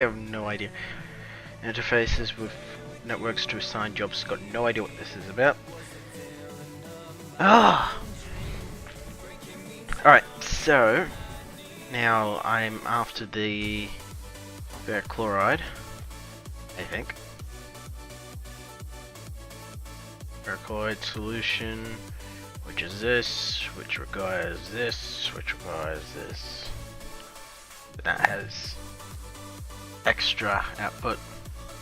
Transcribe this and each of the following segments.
I have no idea. Interfaces with networks to assign jobs. Got no idea what this is about. Ah! Alright, so now I'm after the ferric chloride, I think. Ferric chloride solution, which is this, which requires this, which requires this. That has extra output.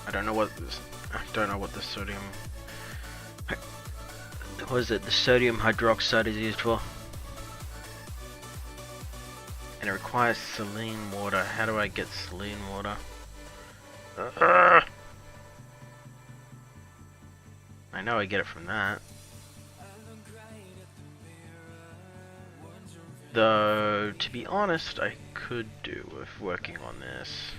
I don't know what the sodium. What is it? The sodium hydroxide is used for, and it requires saline water. How do I get saline water? I know I get it from that. Though, to be honest, I could do with working on this.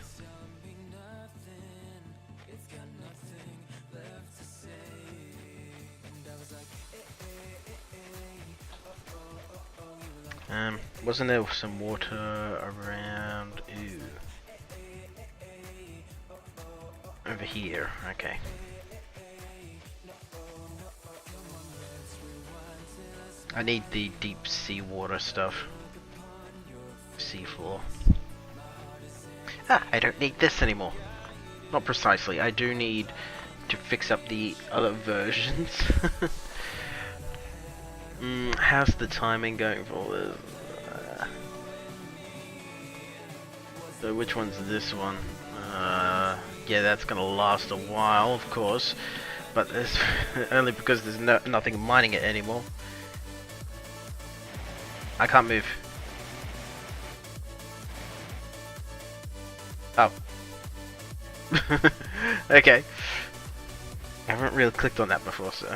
Wasn't there some water around? Ooh. Over here, okay. I need the deep sea water stuff. Seafloor. Ah, I don't need this anymore. Not precisely, I do need to fix up the other versions. How's the timing going for this? So which one's this one? Yeah, that's gonna last a while, of course, but there's only because there's nothing mining it anymore. I can't move. Oh. Okay. I haven't really clicked on that before, so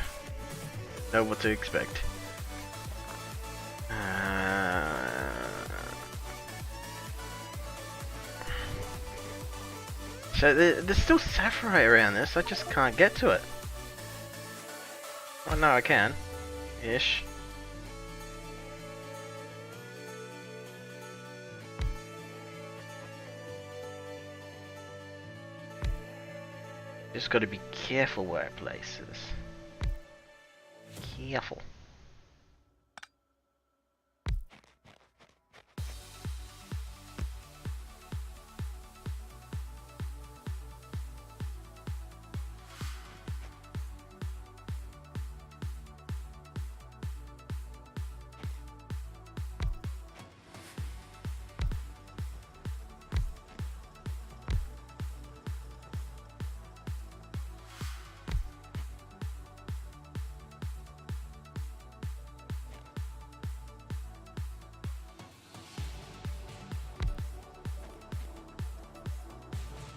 know what to expect. So there's still sapphire around this, I just can't get to it. Oh no, I can. Ish. Just gotta be careful where I place this. Careful.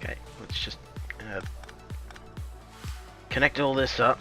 Okay, let's just connect all this up.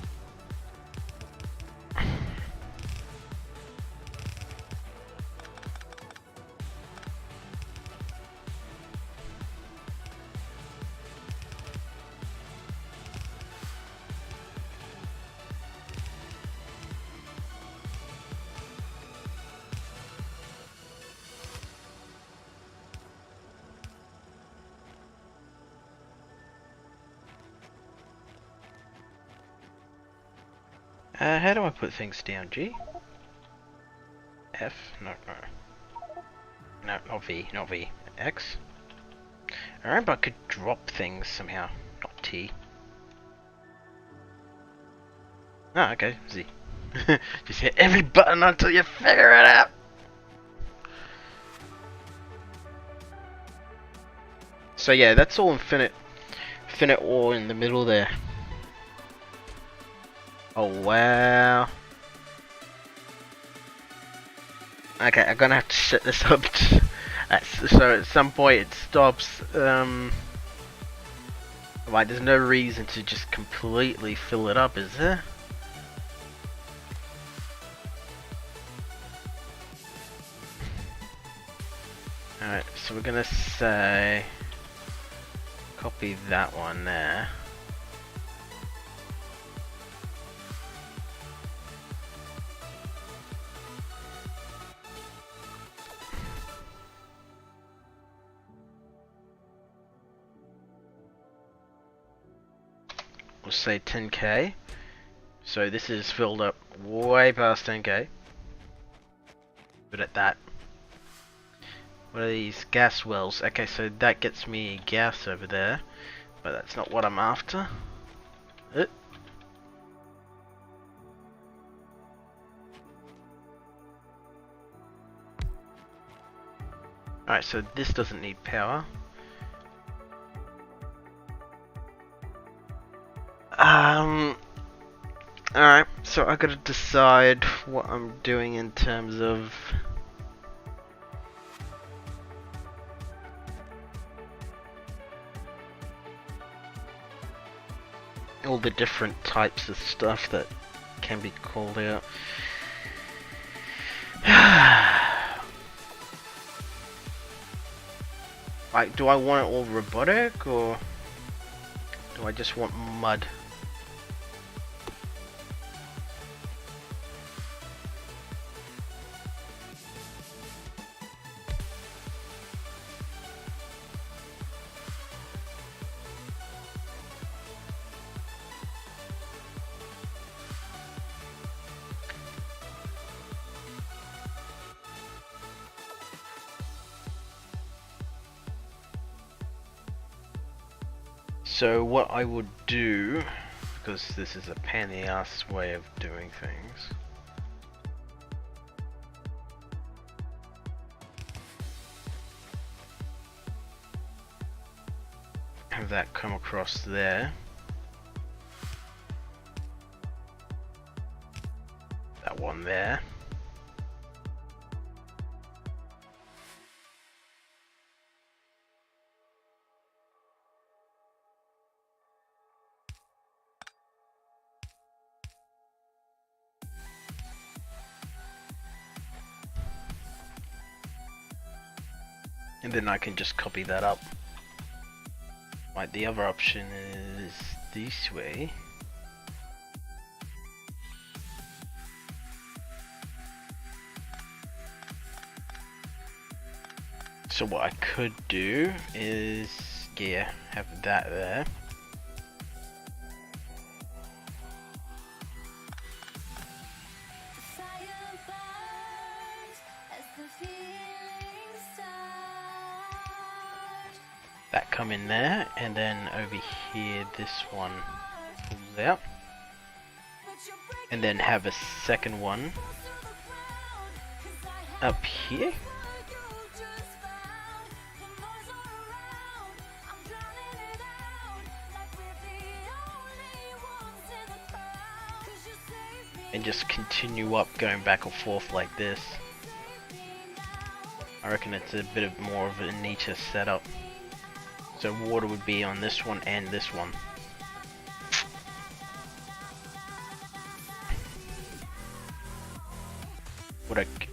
How do I put things down? G? F? No, no. No, not V, not V. X? I remember I could drop things somehow. Not T. Ah, okay, Z. Just hit every button until you figure it out! So yeah, that's all infinite ore in the middle there. Oh wow. Okay, I'm gonna have to set this up so at some point it stops. Like there's no reason to just completely fill it up, is there? Alright, so we're gonna say copy that one there. say 10k. So this is filled up way past 10k. But at that. What are these gas wells? Okay, so that gets me gas over there. But that's not what I'm after. Alright, so this doesn't need power. Alright, so I gotta decide what I'm doing in terms of all the different types of stuff that can be called out. Like, do I want it all robotic, or do I just want mud? So what I would do, because this is a pain in the ass way of doing things, have that come across there. That one there. And then I can just copy that up. Right, the other option is this way. So what I could do is, yeah, have that there. That come in there, and then over here this one pulls out, and then have a second one up here. And just continue up, going back and forth like this. I reckon it's a bit of more of a neater setup. So water would be on this one and this one.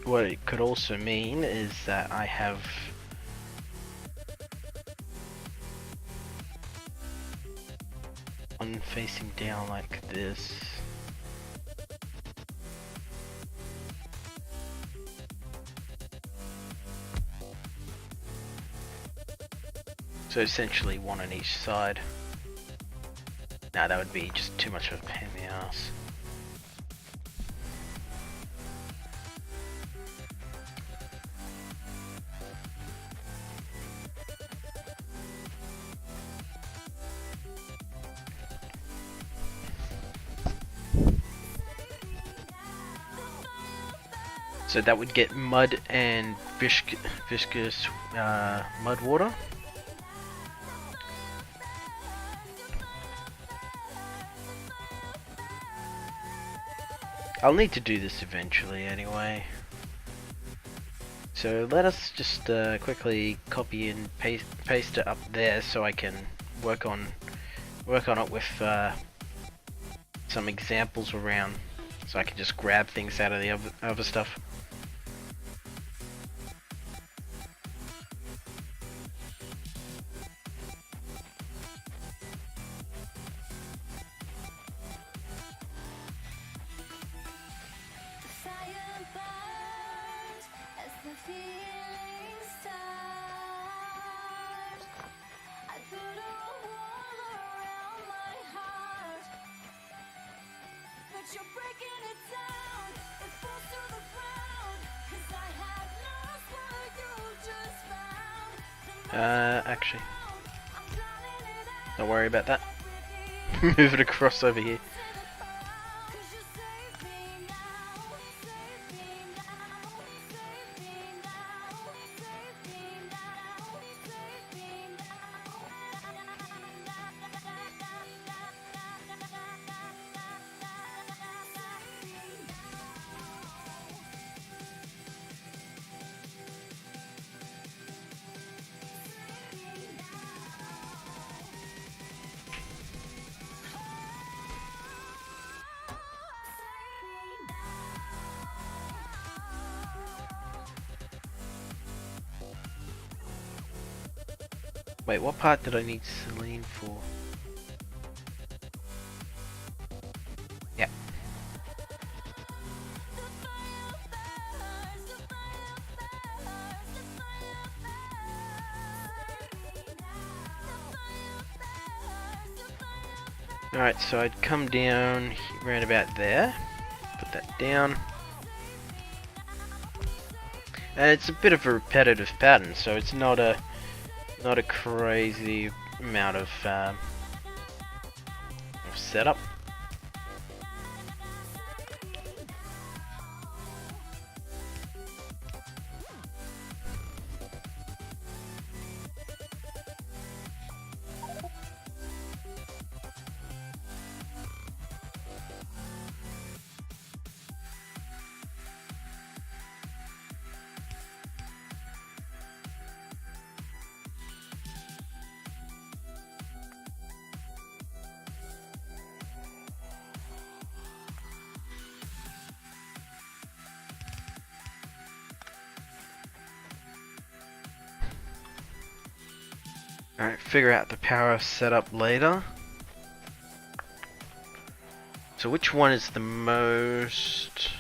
What it could also mean is that I have one facing down like this. So essentially one on each side. Nah, that would be just too much of a pain in the ass. So that would get mud and viscous mud water. I'll need to do this eventually anyway. So let us just quickly copy and paste it up there so I can work on it with some examples around, so I can just grab things out of the other stuff. Actually, don't worry about that. Move it across over here. Wait, what part did I need Celine for? Yeah. Alright, so I'd come down around about there. Put that down. And it's a bit of a repetitive pattern, so it's not a crazy amount of setup. Alright, figure out the power setup later. So which one is the most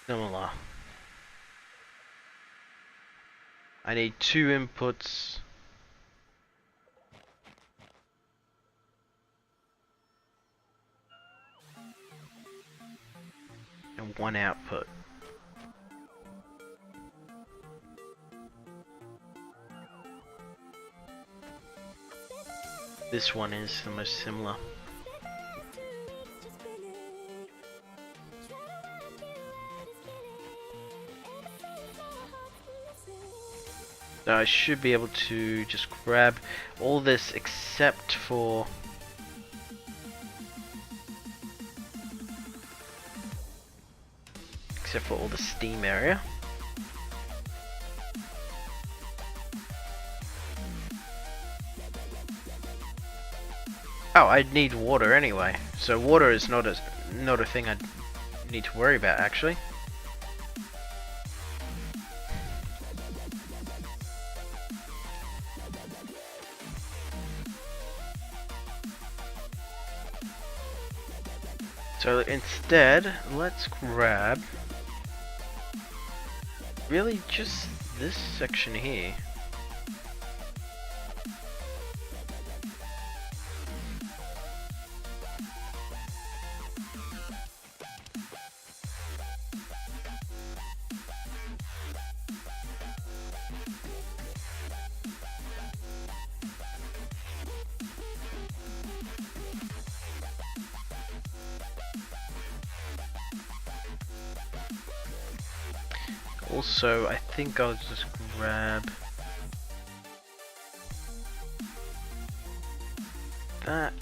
similar? I need 2 inputs. And 1 output. This one is the most similar. So I should be able to just grab all this except for all the steam area. Oh, I'd need water anyway. So water is not a thing I need to worry about actually. So instead, let's grab really just this section here. Also, I think I'll just grab that.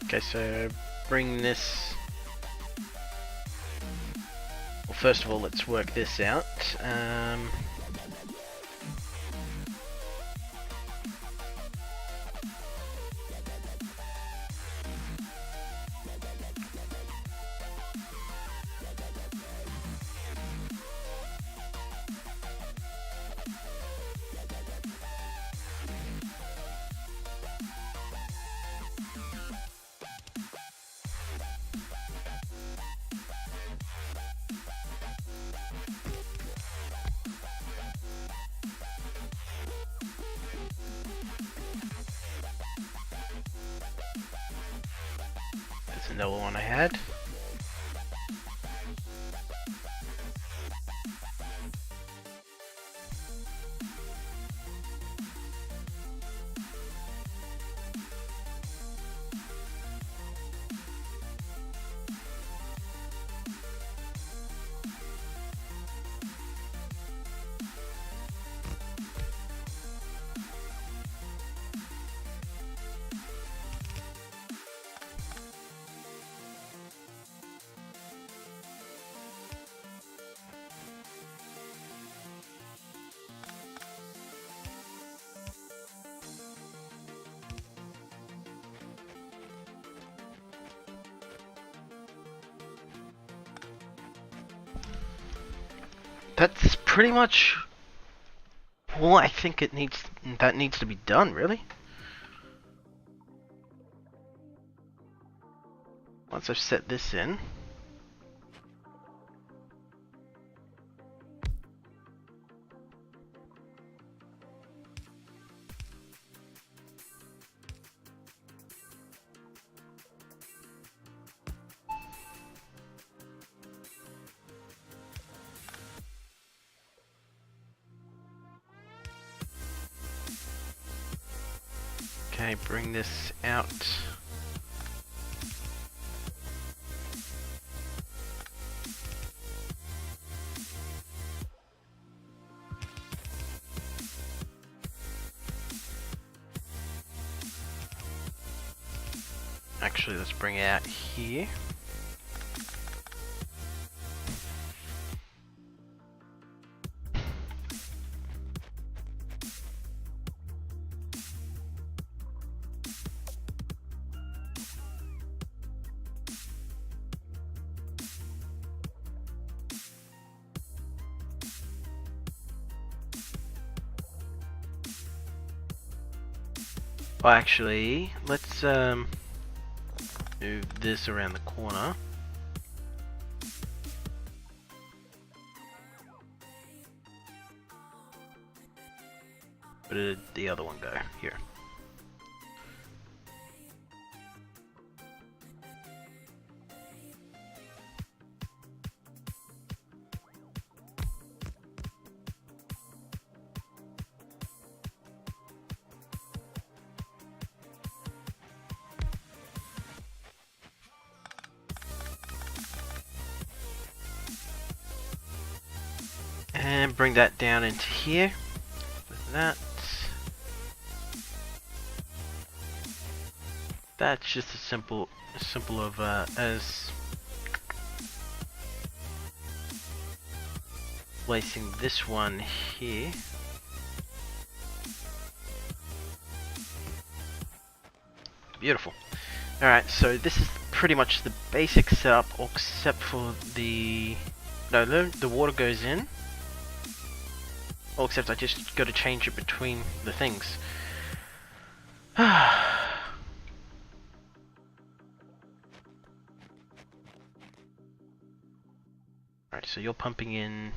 Okay, so bring this. Well, first of all, let's work this out. That's another one I had. That's pretty much all I think that needs to be done, really. Once I've set this in. Okay, bring this out. Actually, let's bring it out here. Well, actually, let's move this around the corner. Where did the other one go? Here. And bring that down into here with that. That's just a simple of as placing this one here. Beautiful. Alright, so this is pretty much the basic setup except for the water goes in. Well, except I just got to change it between the things. Alright, so you're pumping in.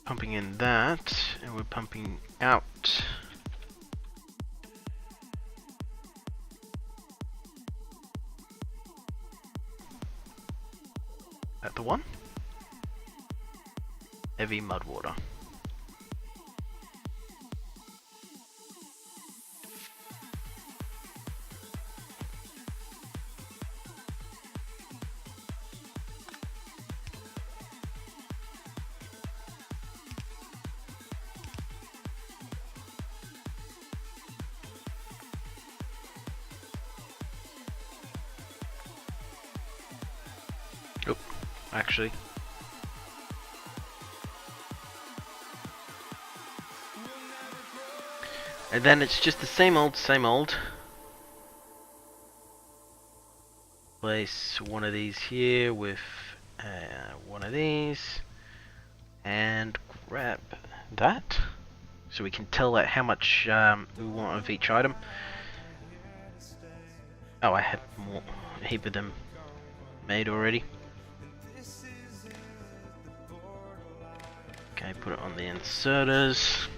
Pumping in that, and we're pumping out. At the one. Heavy mud water. Nope, actually. And then it's just the same old, same old. Place one of these here with one of these. And grab that. So we can tell it how much we want of each item. Oh, I had more, a heap of them made already. Okay, put it on the inserters.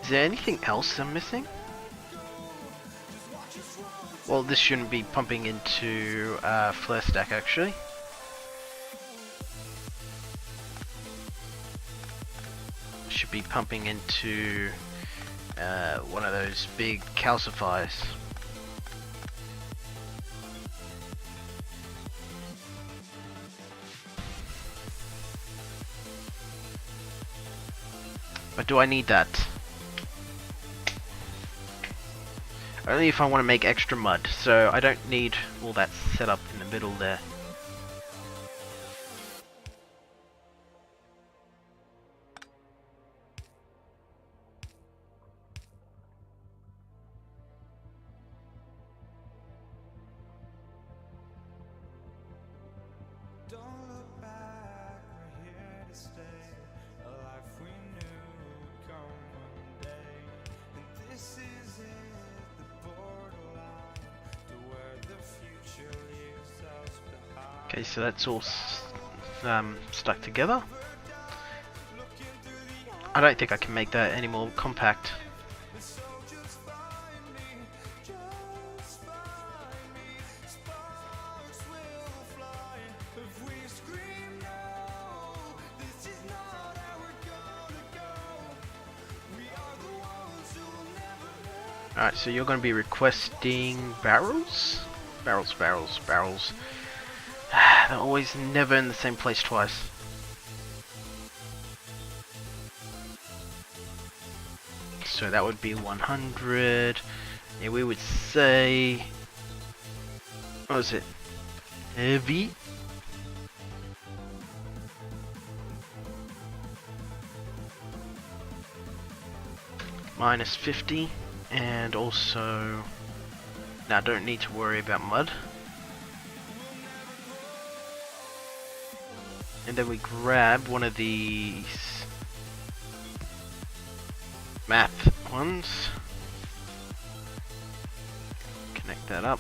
Is there anything else I'm missing? Well, this shouldn't be pumping into flare stack actually. Should be pumping into one of those big calcifiers. But do I need that? Only if I want to make extra mud, so I don't need all that set up in the middle there. Okay, so that's all stuck together. I don't think I can make that any more compact. Alright, so you're going to be requesting barrels? Barrels, barrels, barrels. They're always never in the same place twice. So that would be 100. Yeah, we would say... What was it? Heavy? Minus 50. And also... Now, don't need to worry about mud. And then we grab one of these math ones. Connect that up.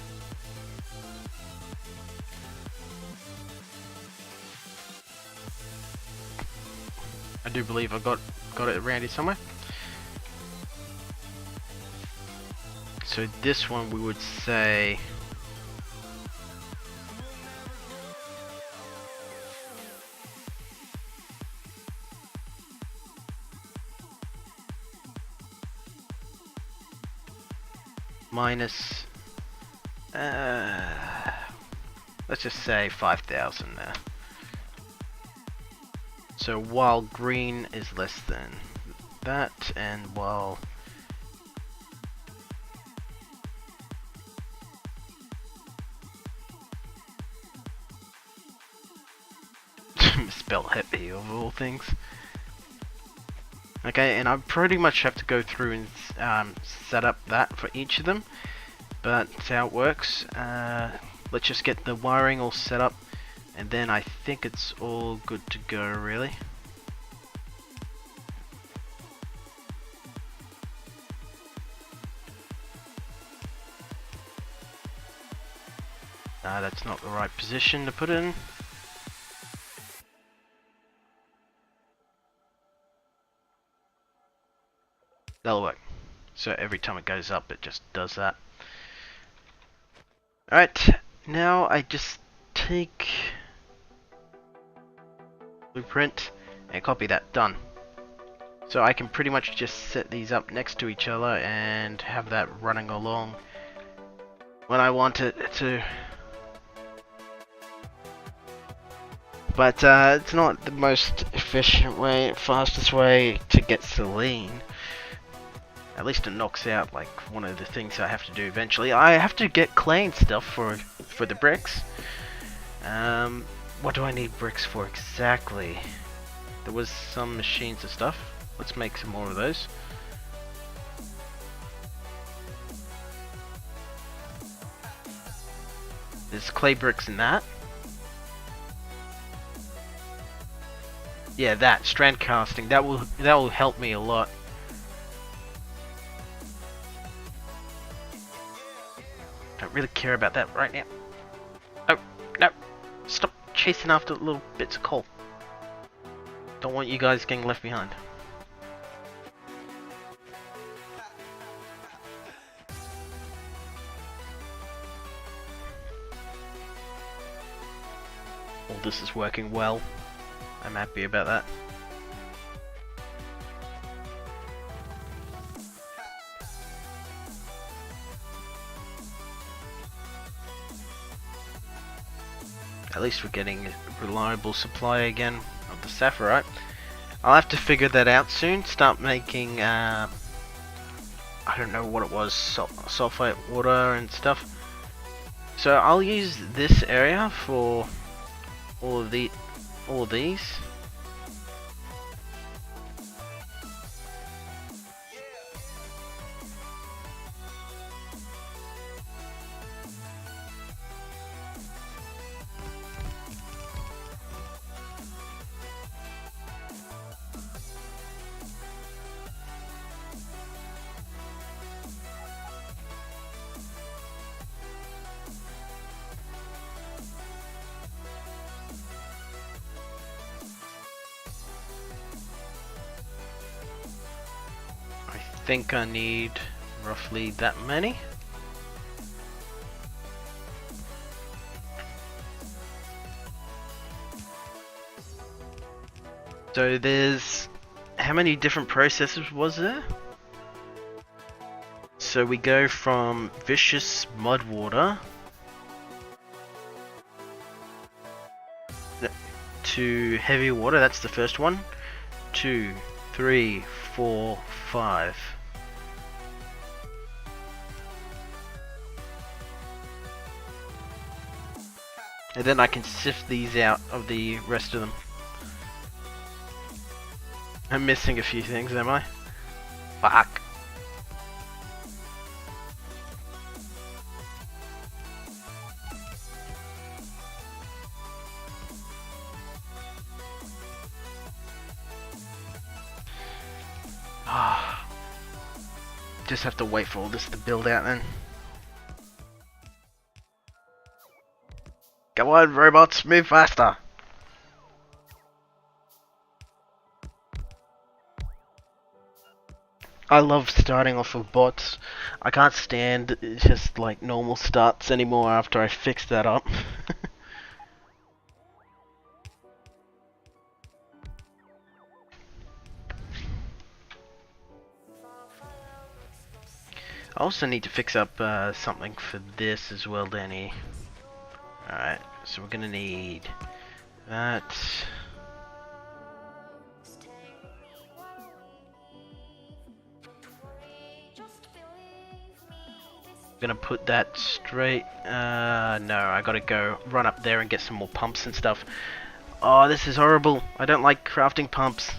I do believe I got it around here somewhere. So this one we would say minus let's just say 5,000 there. So while green is less than that, and while misspelled heavy of all things. Okay, and I pretty much have to go through and set up that for each of them, but that's how it works. Let's just get the wiring all set up, and then I think it's all good to go, really. That's not the right position to put it in. That'll work. So every time it goes up, it just does that. Alright, now I just take blueprint and copy that. Done. So I can pretty much just set these up next to each other and have that running along when I want it to. But it's not the most efficient way, fastest way to get Selene. At least it knocks out like one of the things I have to do eventually. I have to get clay and stuff for the bricks. What do I need bricks for exactly? There was some machines and stuff. Let's make some more of those. There's clay bricks in that. Yeah, that strand casting. That will help me a lot. Don't really care about that right now. Oh no! Stop chasing after little bits of coal. Don't want you guys getting left behind. All this is working well. I'm happy about that. At least we're getting a reliable supply again of the sapphire. I'll have to figure that out soon. Start making, I don't know what it was, sulfate water and stuff. So I'll use this area for all of these. I think I need roughly that many. So there's, how many different processes was there? So we go from vicious mud water to heavy water, that's the first one. 2, 3, 4, 5. And then I can sift these out of the rest of them. I'm missing a few things, am I? Fuck. Just have to wait for all this to build out then. Come on, robots, move faster! I love starting off with bots. I can't stand just like normal starts anymore after I fix that up. I also need to fix up something for this as well, Danny. Alright, so we're gonna need that. Gonna put that straight. No, I gotta go run up there and get some more pumps and stuff. Oh, this is horrible. I don't like crafting pumps.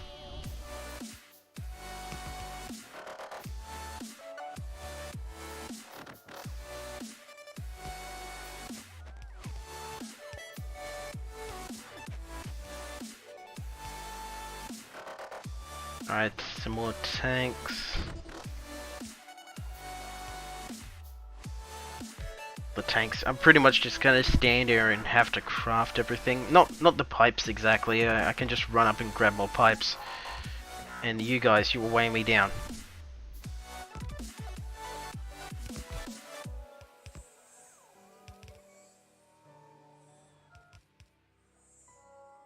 Alright, some more tanks. The tanks. I'm pretty much just gonna stand here and have to craft everything. Not the pipes exactly. I can just run up and grab more pipes. And you guys, you will weigh me down.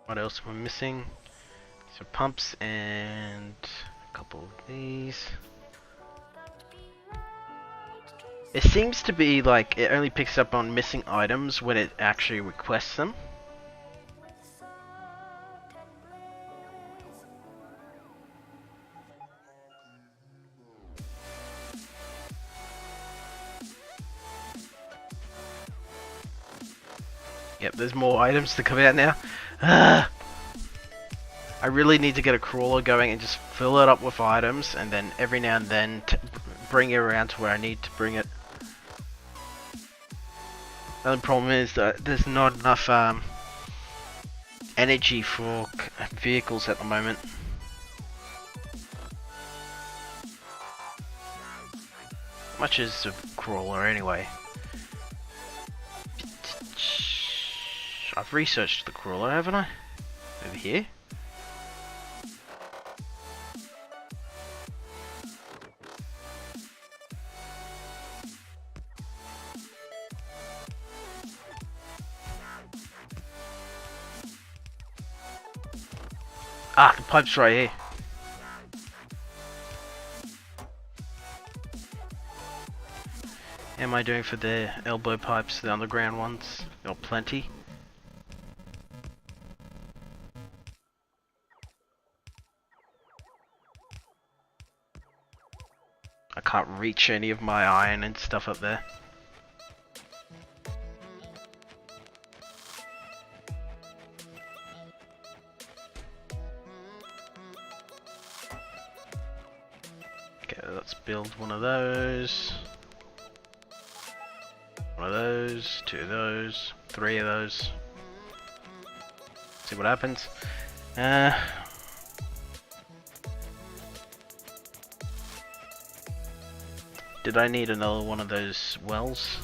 What else am I missing? So pumps and A couple of these. It seems to be like it only picks up on missing items when it actually requests them. Yep, there's more items to come out now. I really need to get a crawler going and just fill it up with items, and then every now and then bring it around to where I need to bring it. The only problem is that there's not enough energy for vehicles at the moment. Much as a crawler anyway. I've researched the crawler, haven't I? Over here. Ah, the pipe's right here. How am I doing for the elbow pipes, the underground ones? Got plenty. I can't reach any of my iron and stuff up there. Okay, let's build one of those. One of those, two of those, three of those. See what happens. Did I need another one of those wells?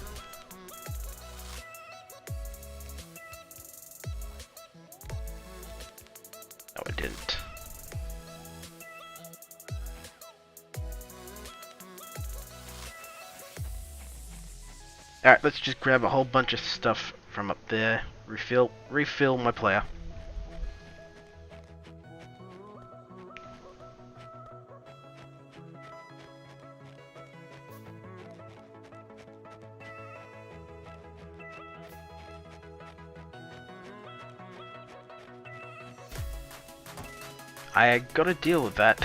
No, I didn't. Alright, let's just grab a whole bunch of stuff from up there. Refill my player. I gotta deal with that.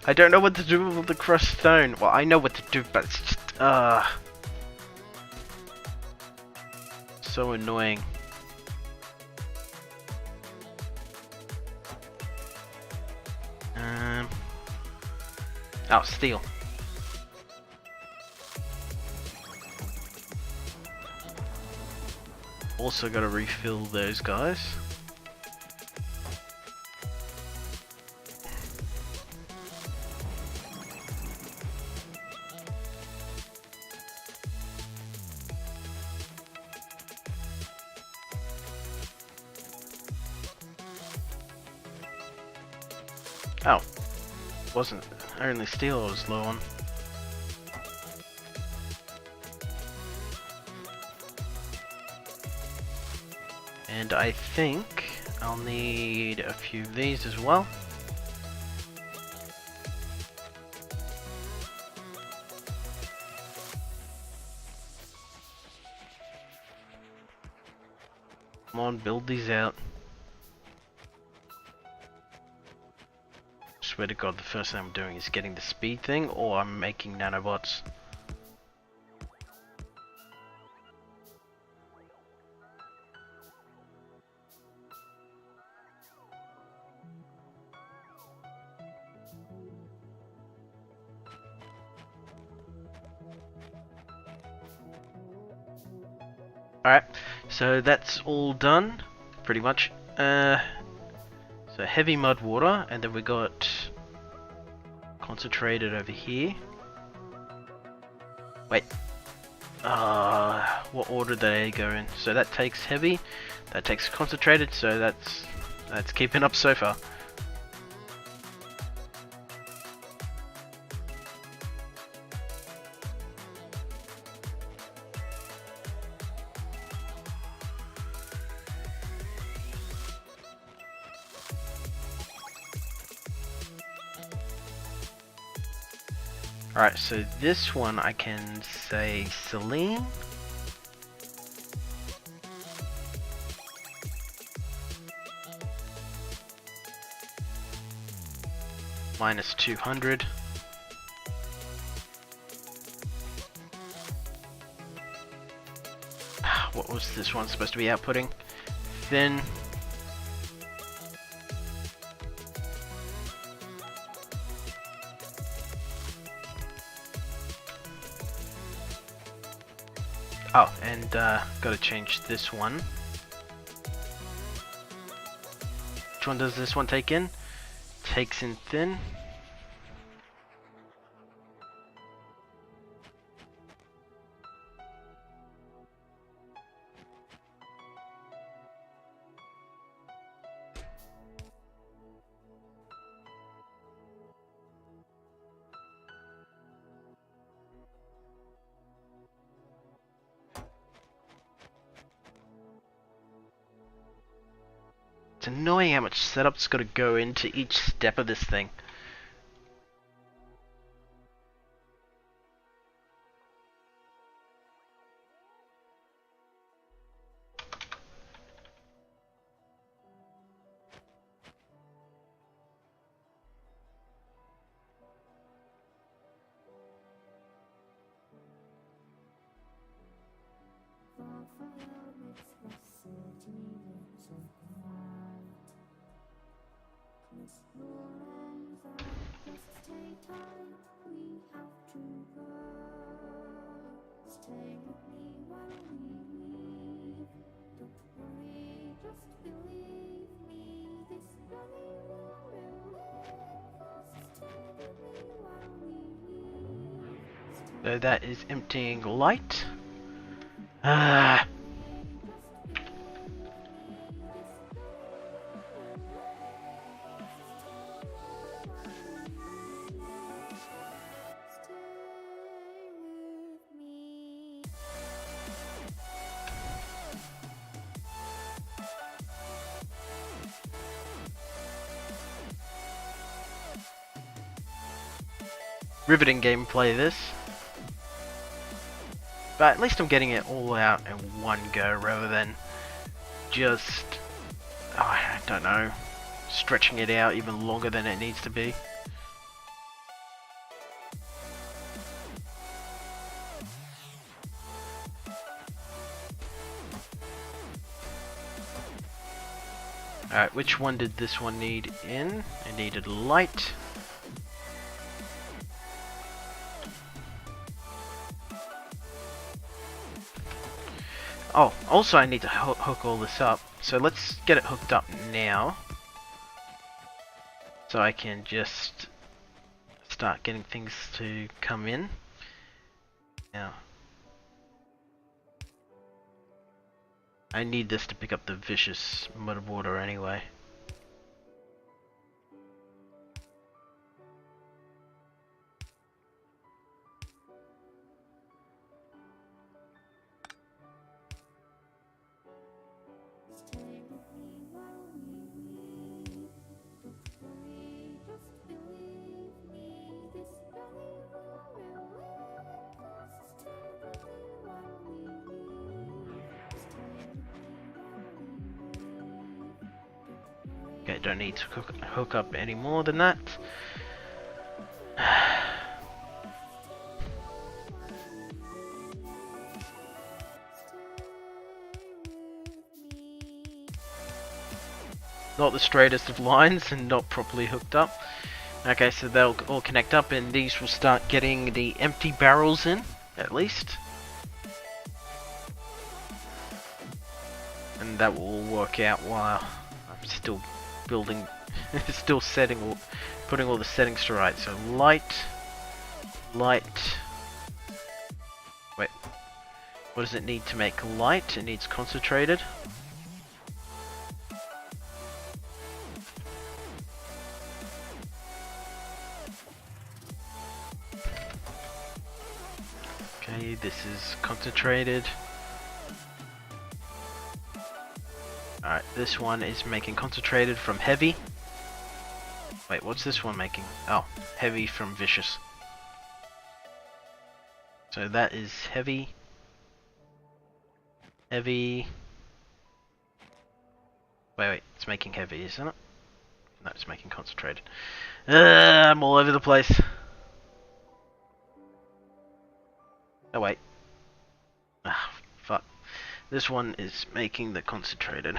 I don't know what to do with the crushed stone. Well, I know what to do, but it's just, so annoying. Oh, steel. Also gotta refill those guys. Oh, wasn't only steel I was low on. And I think I'll need a few of these as well. Come on, build these out. Swear to God, the first thing I'm doing is getting the speed thing, or I'm making nanobots. Alright, so that's all done, pretty much. So heavy mud water, and then we got concentrated over here. Wait. What order did they go in? So that takes heavy, that takes concentrated, so that's keeping up so far. Alright, so this one I can say Celine. Minus 200. What was this one supposed to be outputting? Thin. Oh, and gotta change this one. Which one does this one take in? Takes in thin. It's annoying how much setup's got to go into each step of this thing. So that is emptying light. Ah. Riveting gameplay this. But at least I'm getting it all out in one go rather than just, I don't know, stretching it out even longer than it needs to be. Alright, which one did this one need in? It needed light. Oh, also I need to hook all this up. So let's get it hooked up now. So I can just start getting things to come in. Now, I need this to pick up the vicious motherboarder anyway. Okay, don't need to hook up any more than that. Not the straightest of lines and not properly hooked up. Okay, so they'll all connect up and these will start getting the empty barrels in, at least. And that will all work out while I'm still building, still setting, putting all the settings to right. So light. Wait, what does it need to make light? It needs concentrated. Okay, this is concentrated. Alright, this one is making concentrated from heavy. Wait, what's this one making? Oh, heavy from vicious. So that is heavy. Heavy. Wait, it's making heavy, isn't it? No, it's making concentrated. I'm all over the place. Oh wait. Ah, fuck. This one is making the concentrated.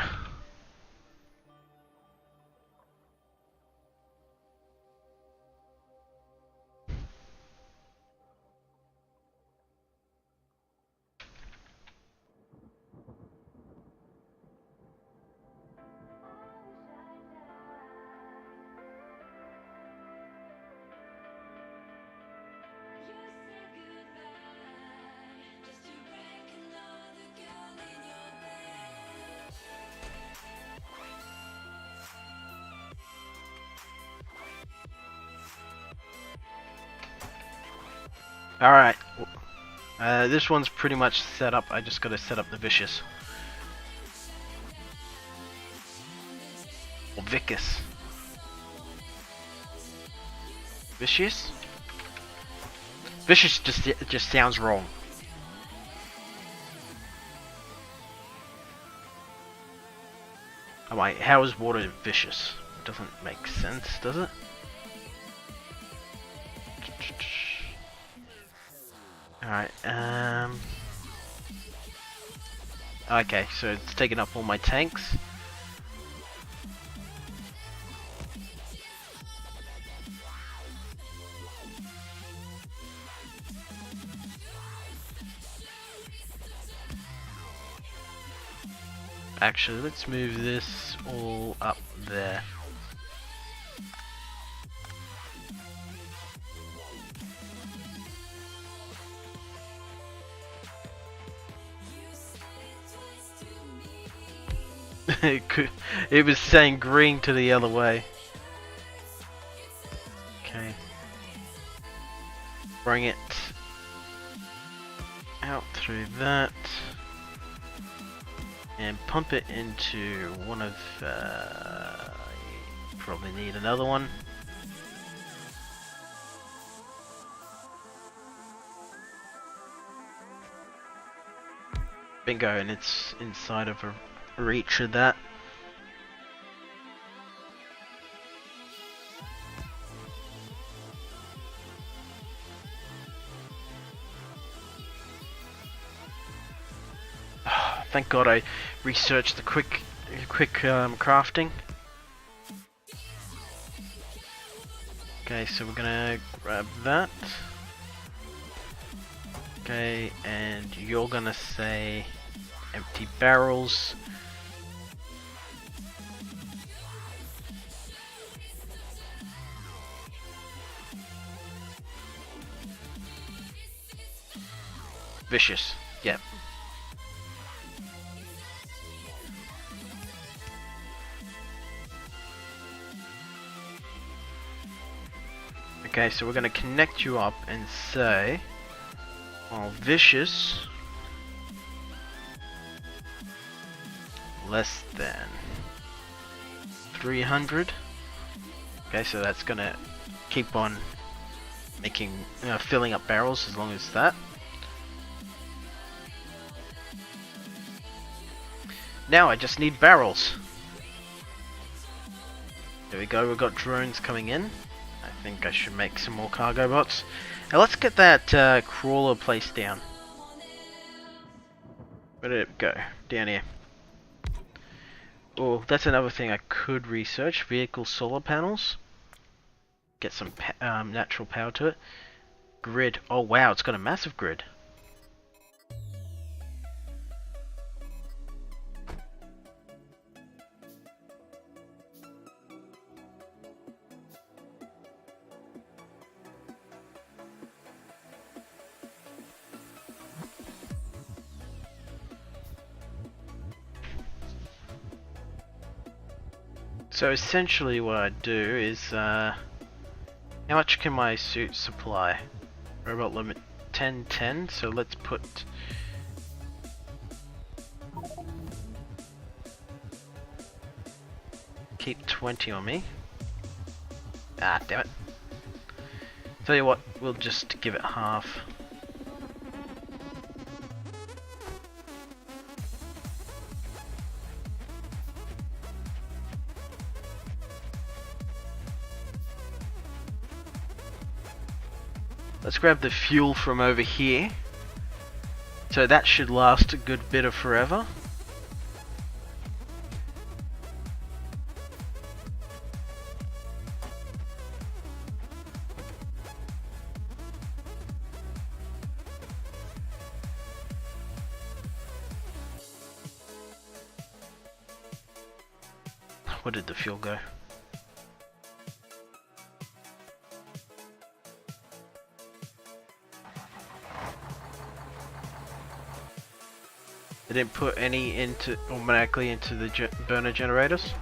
Alright. This one's pretty much set up. I just gotta set up the Vicious. Or Vicus. Vicious? Vicious just sounds wrong. Oh wait, how is water vicious? It doesn't make sense, does it? Alright, okay, so it's taking up all my tanks. Actually, let's move this all up there. It was saying green to the other way. Okay. Bring it out through that. And pump it into one of... you probably need another one. Bingo, and it's inside of a reach of that. Thank God I researched the quick crafting. Okay, so we're gonna grab that. Okay, and you're gonna say empty barrels. Vicious, yep. Okay, so we're going to connect you up and say, well, Vicious less than 300. Okay, so that's going to keep on making, filling up barrels as long as that. Now I just need barrels. There we go, we've got drones coming in. I think I should make some more cargo bots. Now let's get that crawler place down. Where did it go? Down here. Oh, that's another thing I could research. Vehicle solar panels. Get some natural power to it. Grid. Oh wow, it's got a massive grid. So essentially what I do is, how much can my suit supply? Robot limit 1010, so let's put... keep 20 on me. Ah, damn it. Tell you what, we'll just give it half. Let's grab the fuel from over here. So that should last a good bit of forever. Where did the fuel go? They didn't put any into automatically into the burner generators.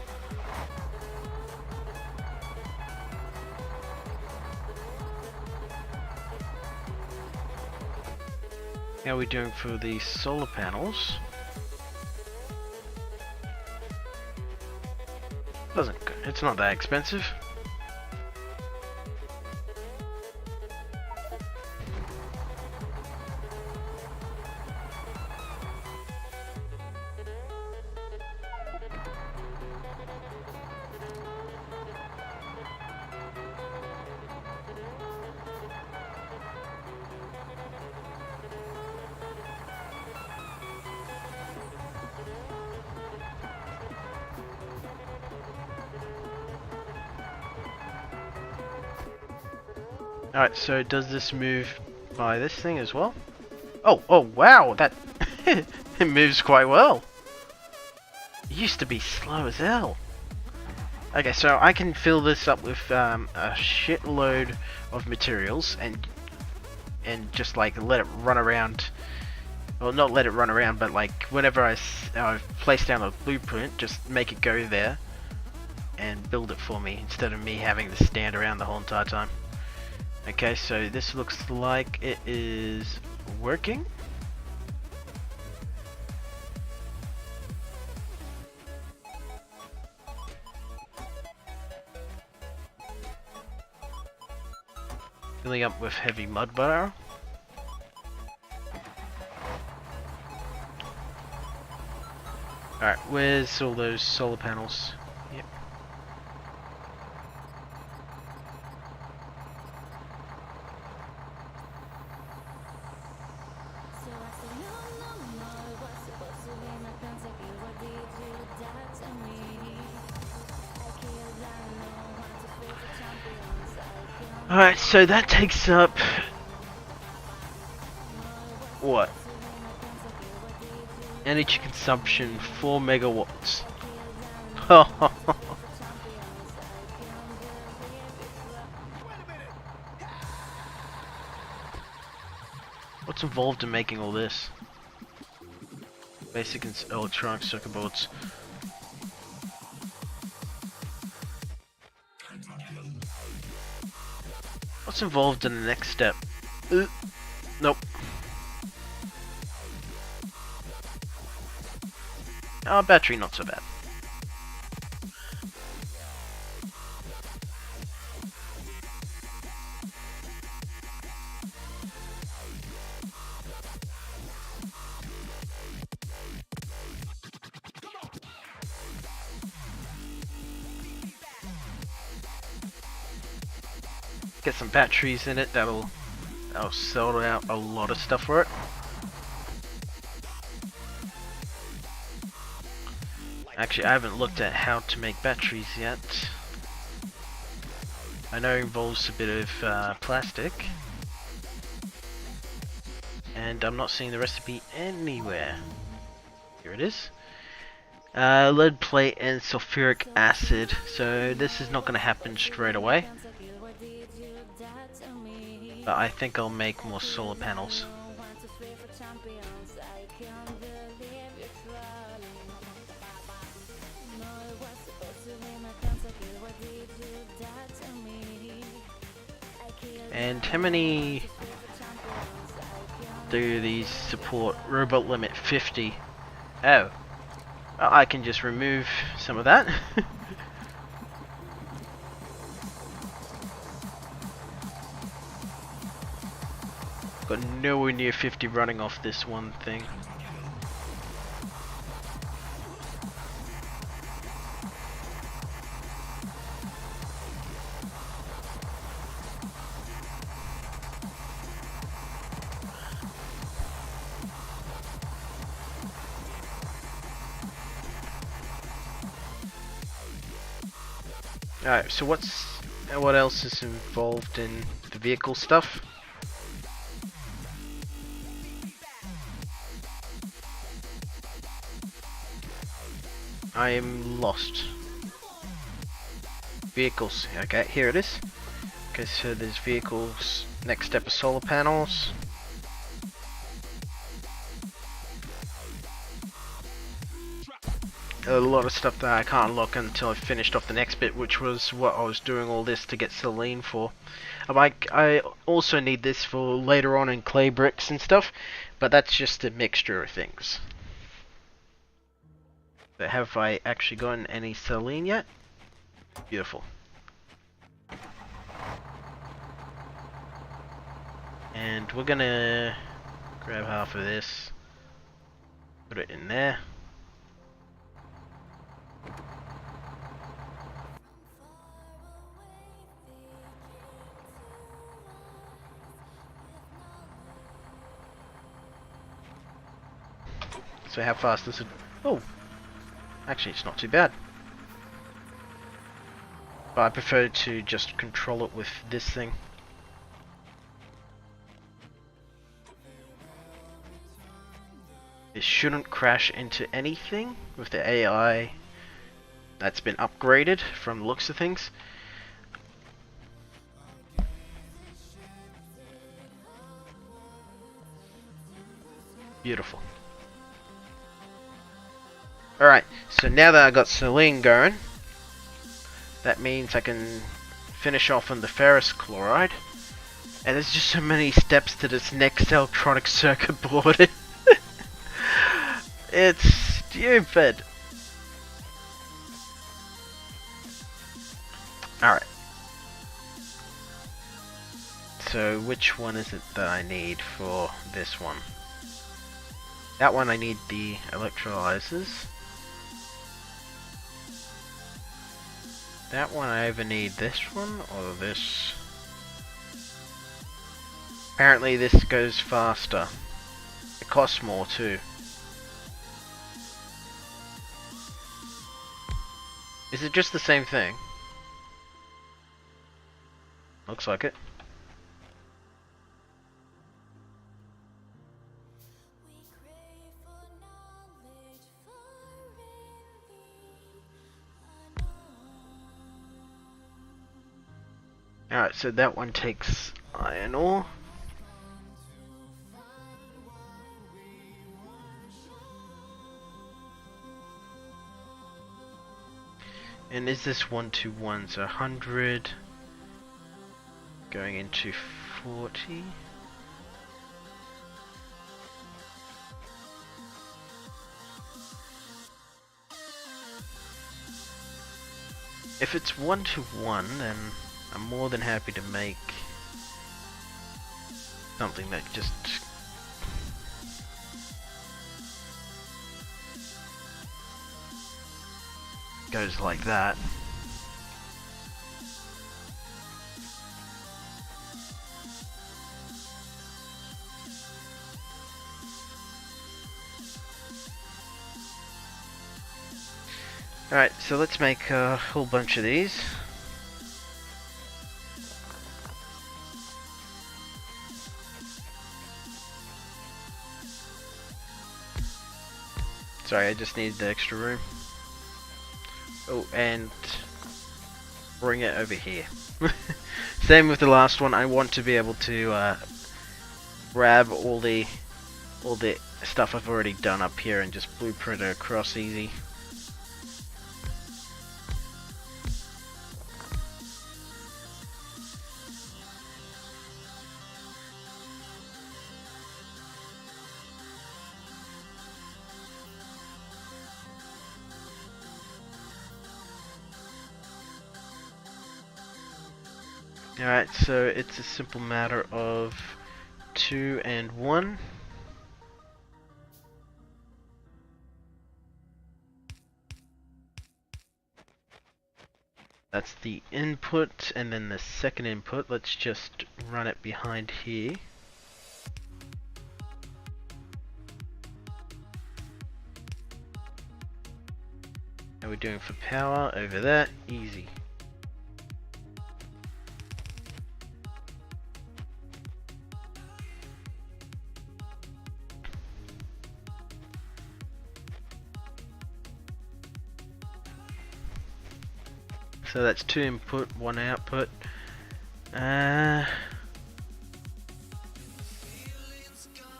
How are we doing for the solar panels? It's not that expensive. Alright, so does this move by this thing as well? Oh wow, that it moves quite well. It used to be slow as hell. Okay, so I can fill this up with a shitload of materials and just like let it run around. Well, not let it run around, but like whenever I place down a blueprint, just make it go there and build it for me instead of me having to stand around the whole entire time. Okay, so this looks like it is working. Filling up with heavy mud butter. Alright, where's all those solar panels? Yep. Alright, so that takes up what? Energy consumption 4 megawatts. What's involved in making all this? Basic electronic circuit boards. What's involved in the next step? Nope. Battery not so bad. Get some batteries in it, that'll sell out a lot of stuff for it. Actually, I haven't looked at how to make batteries yet. I know it involves a bit of plastic. And I'm not seeing the recipe anywhere. Here it is. Lead plate and sulfuric acid. So this is not going to happen straight away. But I think I'll make more solar panels. And how many do these support? Robot limit 50. Oh. Well, I can just remove some of that. Got nowhere near 50 running off this one thing. Alright, so what else is involved in the vehicle stuff? I am lost. Vehicles. Okay, here it is. Okay, so there's vehicles. Next step is solar panels. A lot of stuff that I can't unlock until I finished off the next bit, which was what I was doing all this to get Celine for. I also need this for later on in clay bricks and stuff, but that's just a mixture of things. But have I actually gotten any Celine yet? Beautiful. And we're gonna grab half of this, put it in there. So how fast does it... Oh! Actually, it's not too bad. But I prefer to just control it with this thing. It shouldn't crash into anything with the AI that's been upgraded from the looks of things. Beautiful. Alright, so now that I got Celine going, that means I can finish off on the ferrous chloride. And there's just so many steps to this next electronic circuit board. It's stupid. Alright. So which one is it that I need for this one? That one I need the electrolyzers. That one I either need this one or this. Apparently this goes faster. It costs more too. Is it just the same thing? Looks like it. Alright, so that one takes iron ore. And is this 1 to 1? So 100 going into 40. If it's 1 to 1, then I'm more than happy to make something that just goes like that. Alright, so let's make a whole bunch of these. Sorry, I just need the extra room. Oh, and bring it over here. Same with the last one. I want to be able to grab all the stuff I've already done up here and just blueprint it across easy. Alright, so it's a simple matter of 2 and 1. That's the input, and then the second input, let's just run it behind here. How are we doing for power? Over there, easy. So that's 2 input, 1 output. So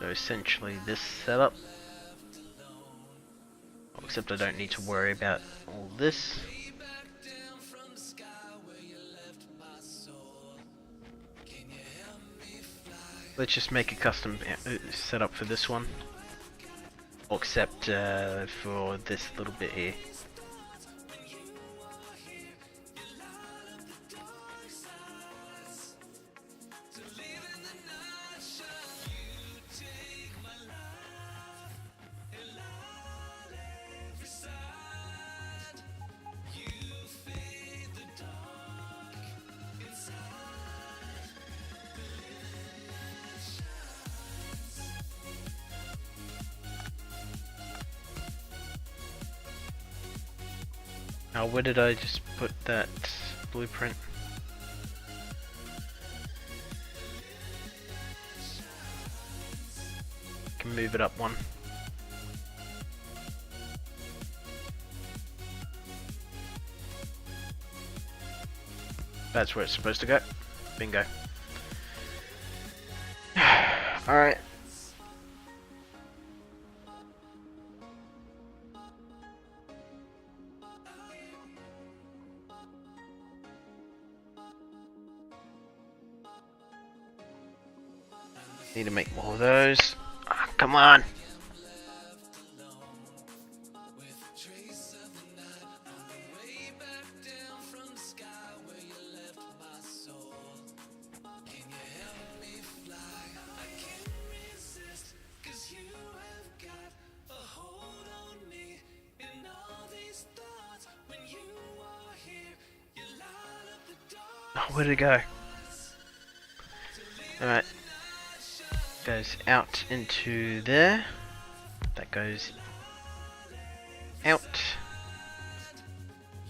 essentially this setup. Except I don't need to worry about all this. Let's just make a custom setup for this one. Except for this little bit here. Now, where did I just put that blueprint? Can move it up one. That's where it's supposed to go. Bingo. Alright. Need to make more of those. Ah, come on! Oh, where'd it go? Alright. Goes out into there. That goes out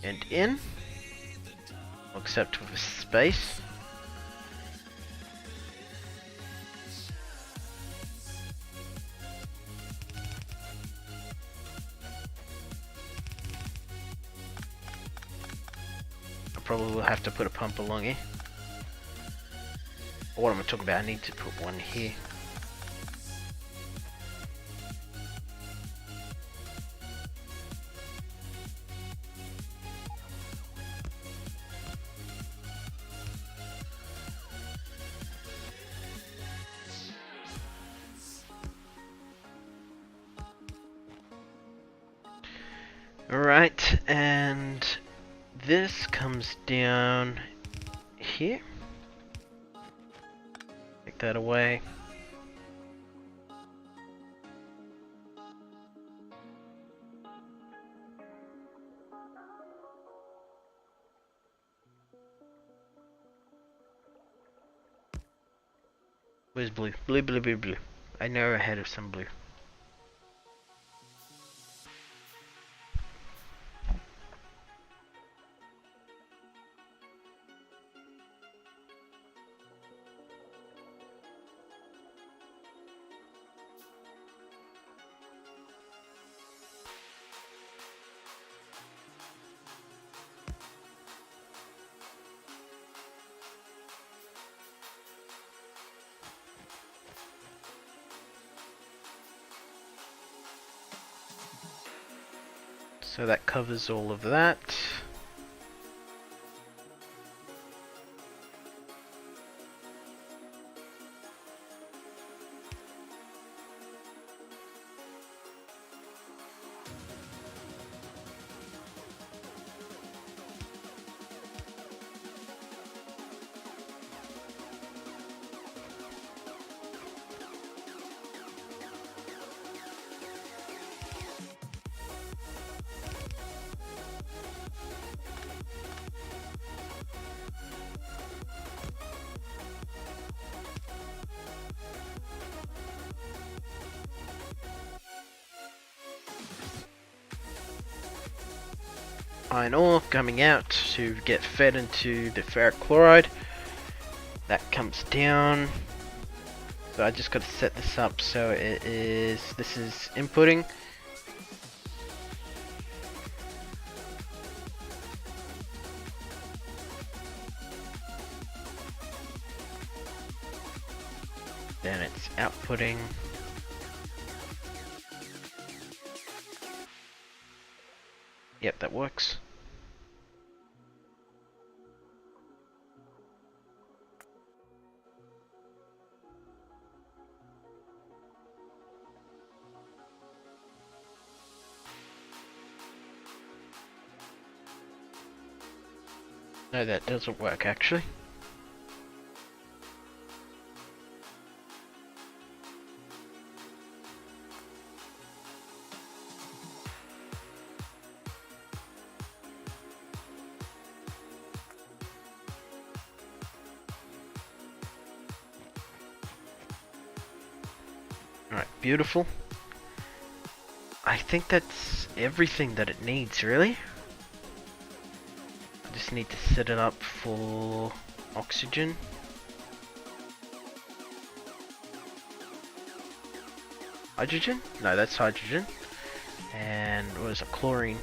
and in, except with a space. I probably will have to put a pump along here. What am I talking about? I need to put one here. Alright, and this comes down here. Take that away. Where's blue? Blue, blue, blue, blue. I know I had some blue. So that covers all of that. Iron ore coming out to get fed into the ferric chloride. That comes down. So I just got to set this up so this is inputting. Then it's outputting. Yep, that works. No, that doesn't work actually. Alright, beautiful. I think that's everything that it needs, really. I just need to set it up for oxygen. Hydrogen? No, that's hydrogen. And what is it? Chlorine.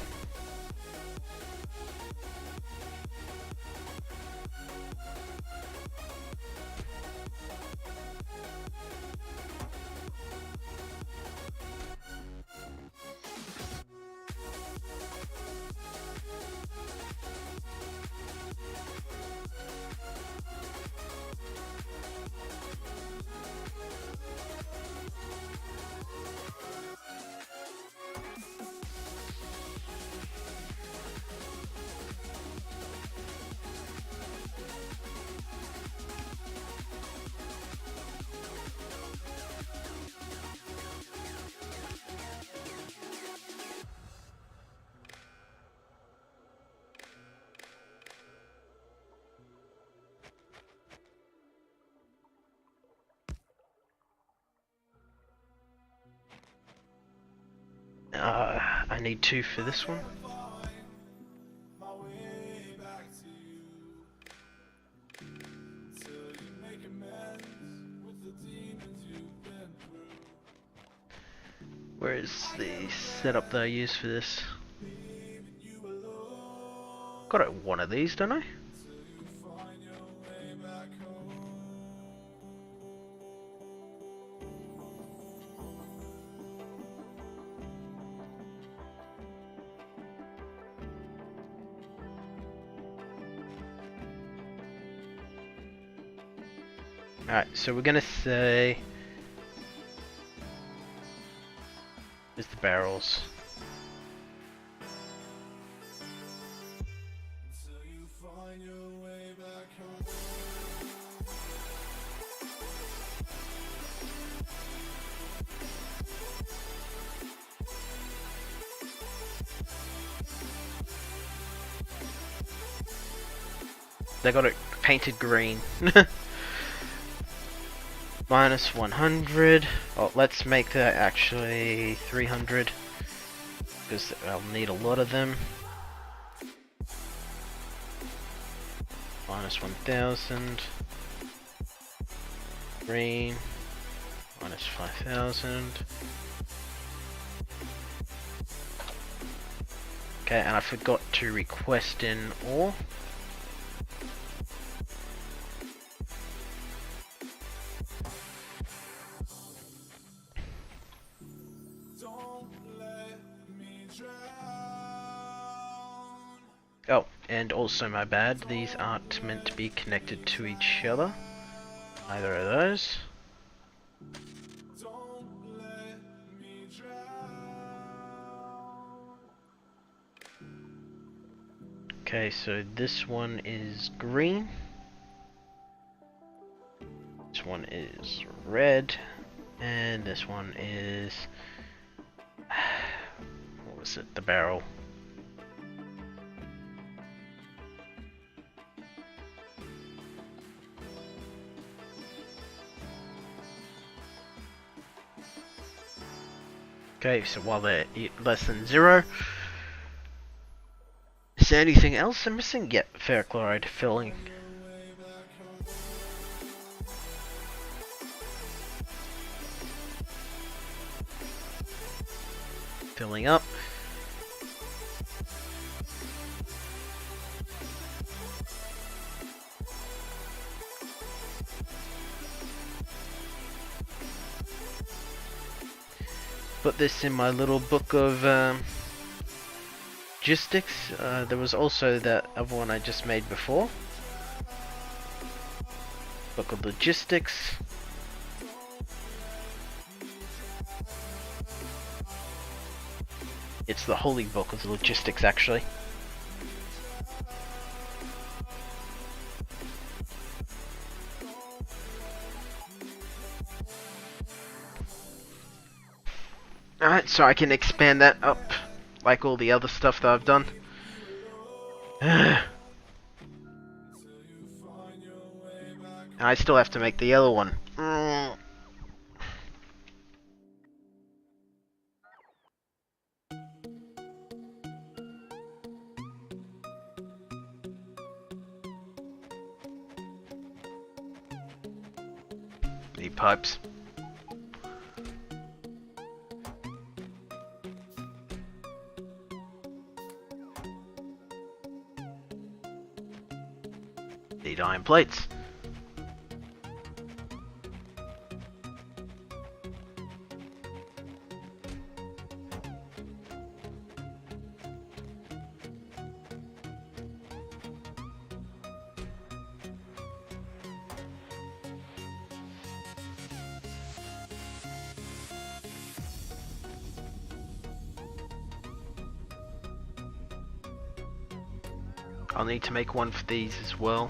I need 2 for this one. Where is the setup that I use for this? Got one of these, don't I? Alright, so we're gonna say... Is the barrels. They got it painted green. Minus 100. Oh, let's make that actually 300. Because I'll need a lot of them. Minus 1000. Green. Minus 5000. Okay, and I forgot to request in ore. Oh, and also my bad, these aren't meant to be connected to each other. Either of those. Okay, so this one is green. This one is red. And this one is... what was it? The barrel. Okay, so while they're less than 0, is there anything else I'm missing? Yep, ferrochloride filling. Filling up. put this in my little book of logistics. There was also that other one I just made before. Book of logistics. It's the holy book of logistics, actually. Alright, so I can expand that up like all the other stuff that I've done. I still have to make the yellow one. Need pipes. Need iron plates. I'll need to make one for these as well.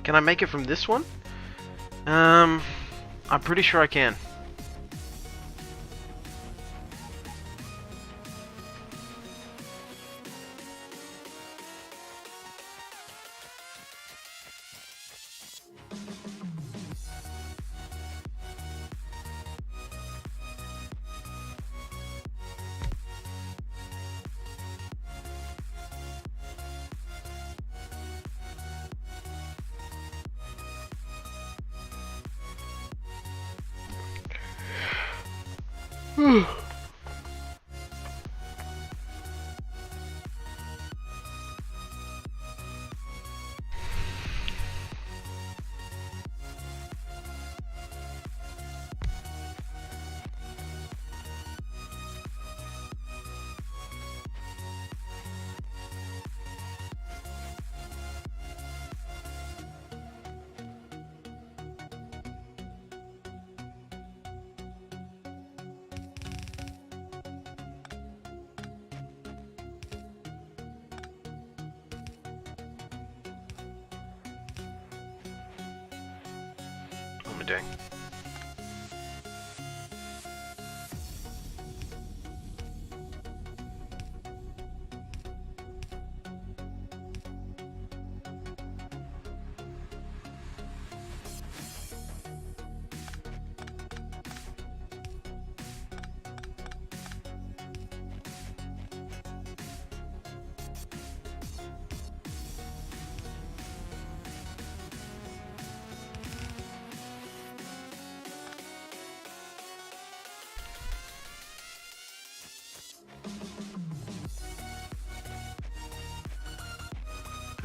Can I make it from this one? I'm pretty sure I can. What am I doing?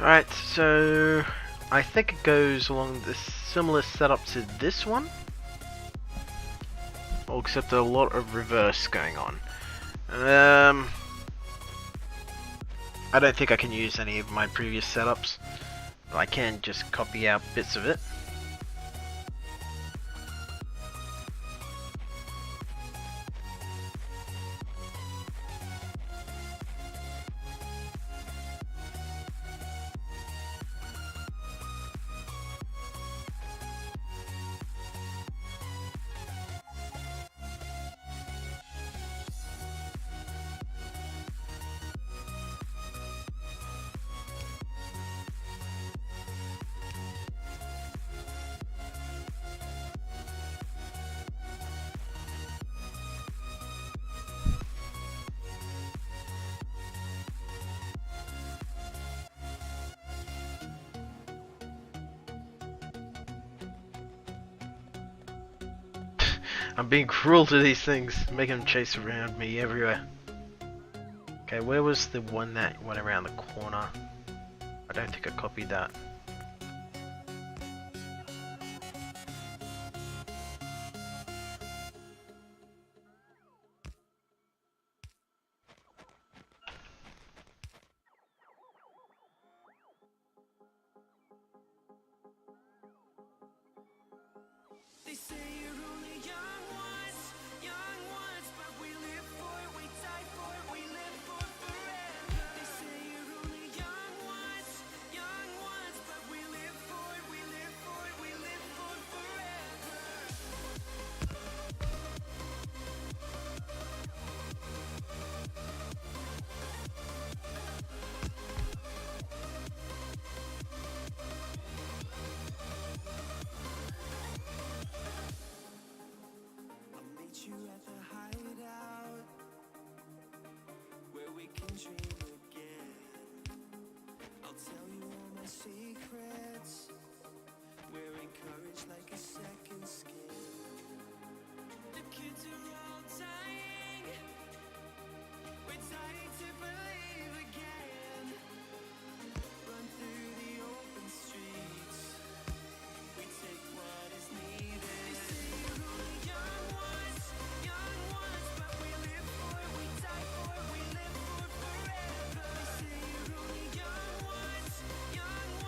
Alright, so I think it goes along the similar setup to this one, except a lot of reverse going on. I don't think I can use any of my previous setups, but I can just copy out bits of it. I'm being cruel to these things, making them chase around me everywhere. Okay, where was the one that went around the corner? I don't think I copied that.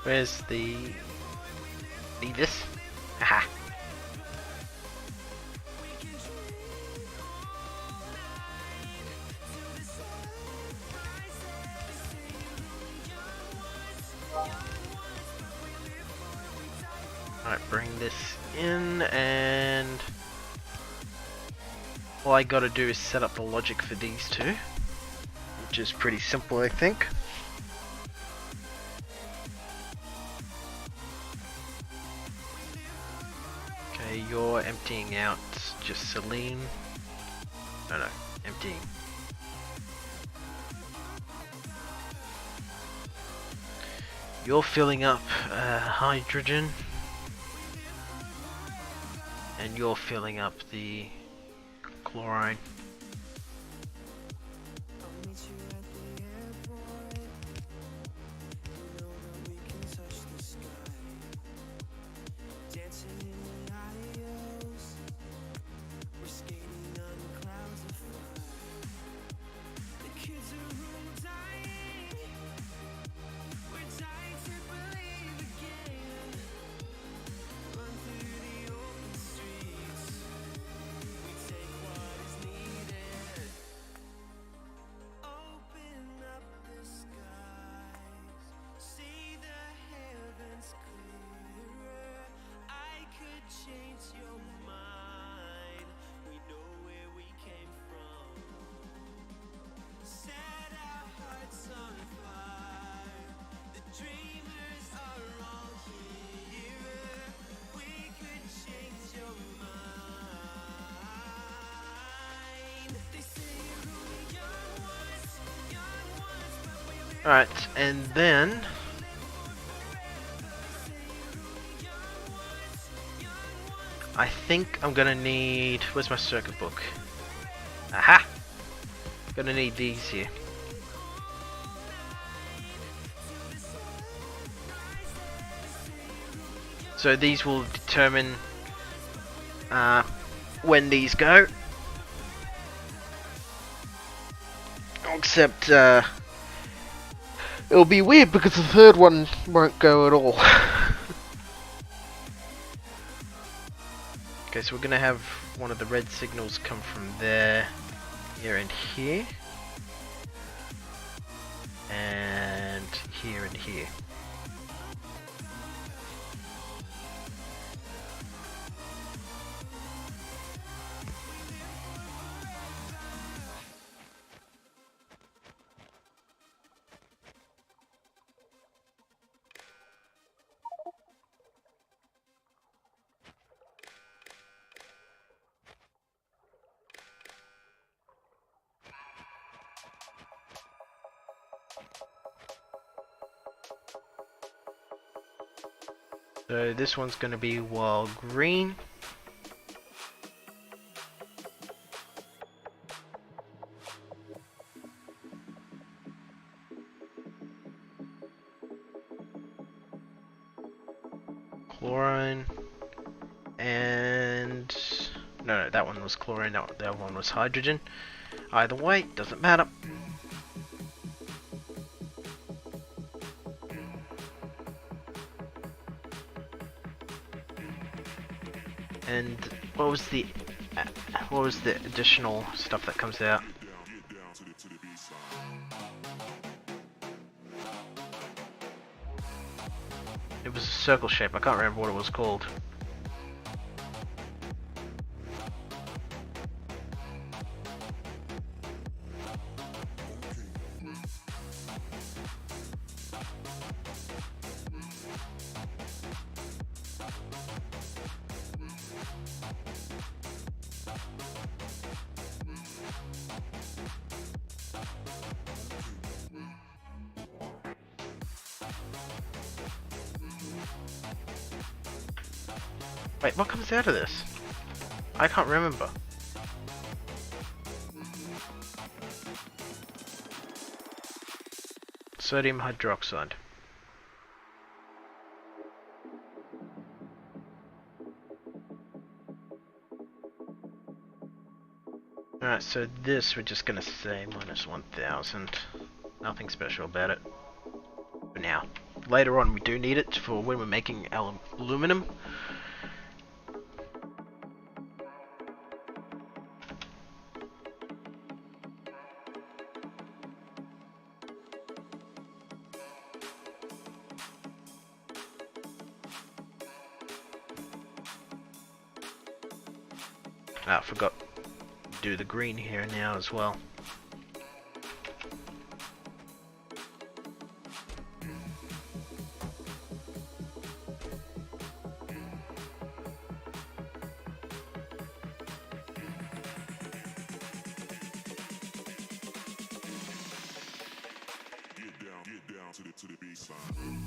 Where's the... Need this? Haha. Alright, bring this in, and all I gotta do is set up the logic for these two, which is pretty simple, I think. Okay, you're emptying out just Celine. No, emptying. You're filling up hydrogen. And you're filling up the chlorine. Alright, and then I think I'm gonna need... Where's my circuit book? Aha! Gonna need these here. So these will determine when these go. Except it'll be weird because the third one won't go at all. Okay, so we're gonna have one of the red signals come from there, here and here. And here and here. So this one's going to be wild green. Chlorine. And... No, that one was chlorine, that other one was hydrogen. Either way, doesn't matter. And what was the additional stuff that comes out? It was a circle shape. I can't remember what it was called. Wait, what comes out of this? I can't remember. Sodium hydroxide. Alright, so this we're just gonna say minus 1000. Nothing special about it. For now. later on we do need it for when we're making aluminum. Ah, I forgot to do the green here now as well. Get down to the baseline.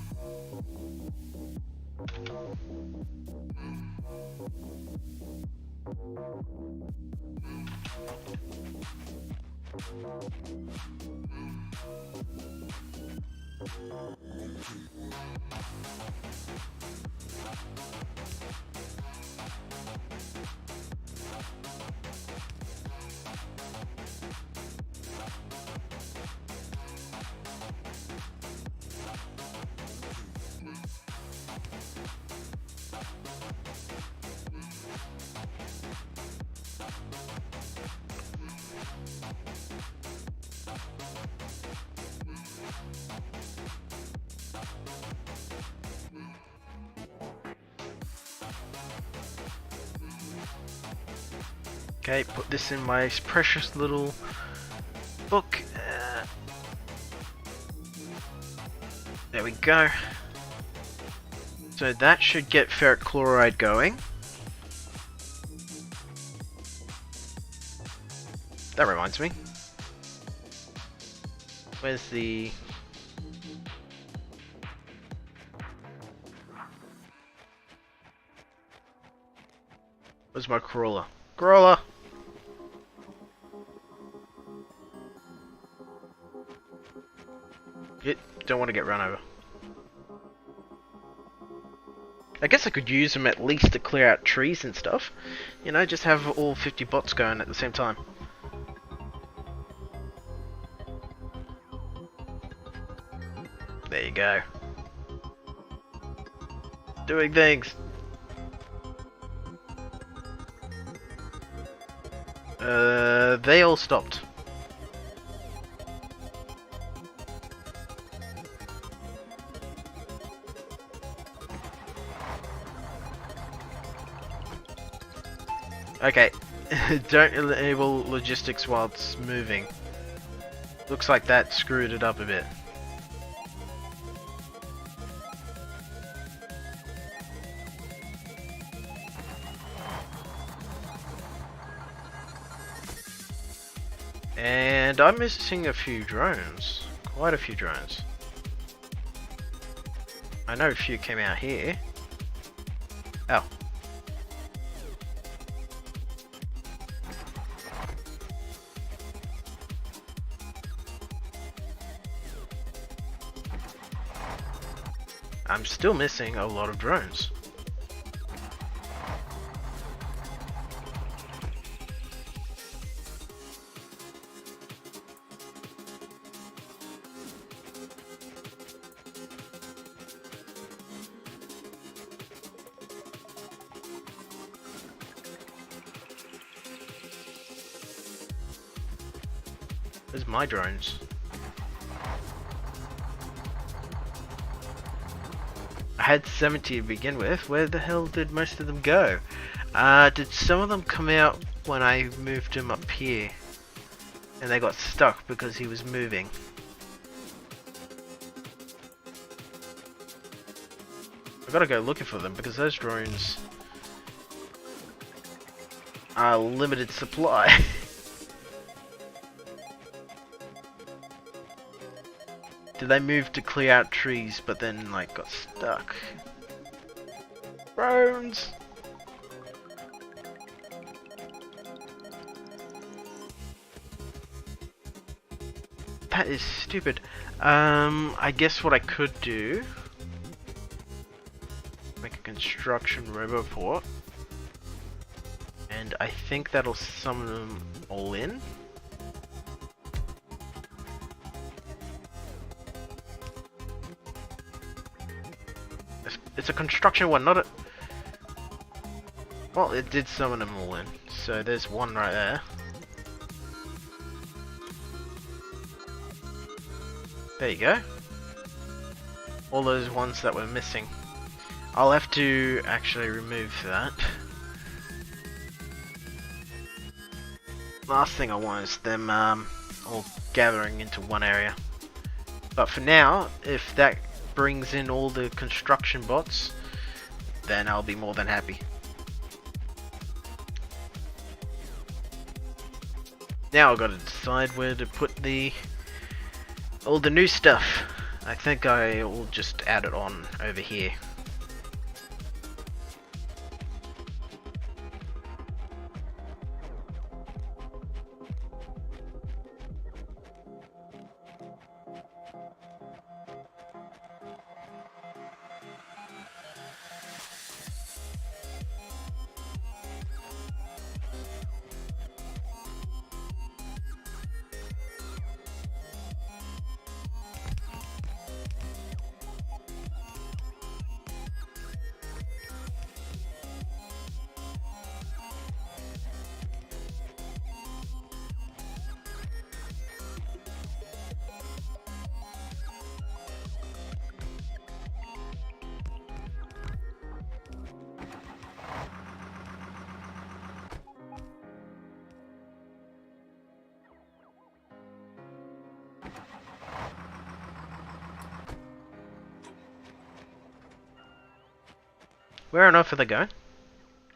Okay, put this in my precious little book. There we go. So that should get ferric chloride going. That reminds me. Where's the... Where's my crawler? Crawler! Don't want to get run over. I guess I could use them at least to clear out trees and stuff. You know, just have all 50 bots going at the same time. There you go. Doing things. They all stopped. Okay, don't enable logistics while it's moving. Looks like that screwed it up a bit. And I'm missing a few drones. Quite a few drones. I know a few came out here. Oh. I'm still missing a lot of drones. Where's my drones? I had 70 to begin with. Where the hell did most of them go? Did some of them come out when I moved him up here? And they got stuck because he was moving. I gotta go looking for them because those drones are limited supply. Did they move to clear out trees but then like got stuck? Drones! That is stupid. I guess what I could do, make a construction roboport, and I think that'll summon them all in. It's a construction one, not a... Well, it did summon them all in. So there's one right there. There you go. All those ones that were missing. I'll have to actually remove that. Last thing I want is them all gathering into one area. But for now, if that brings in all the construction bots, then I'll be more than happy. Now I've got to decide where to put all the new stuff. I think I will just add it on over here. Where on earth are they going?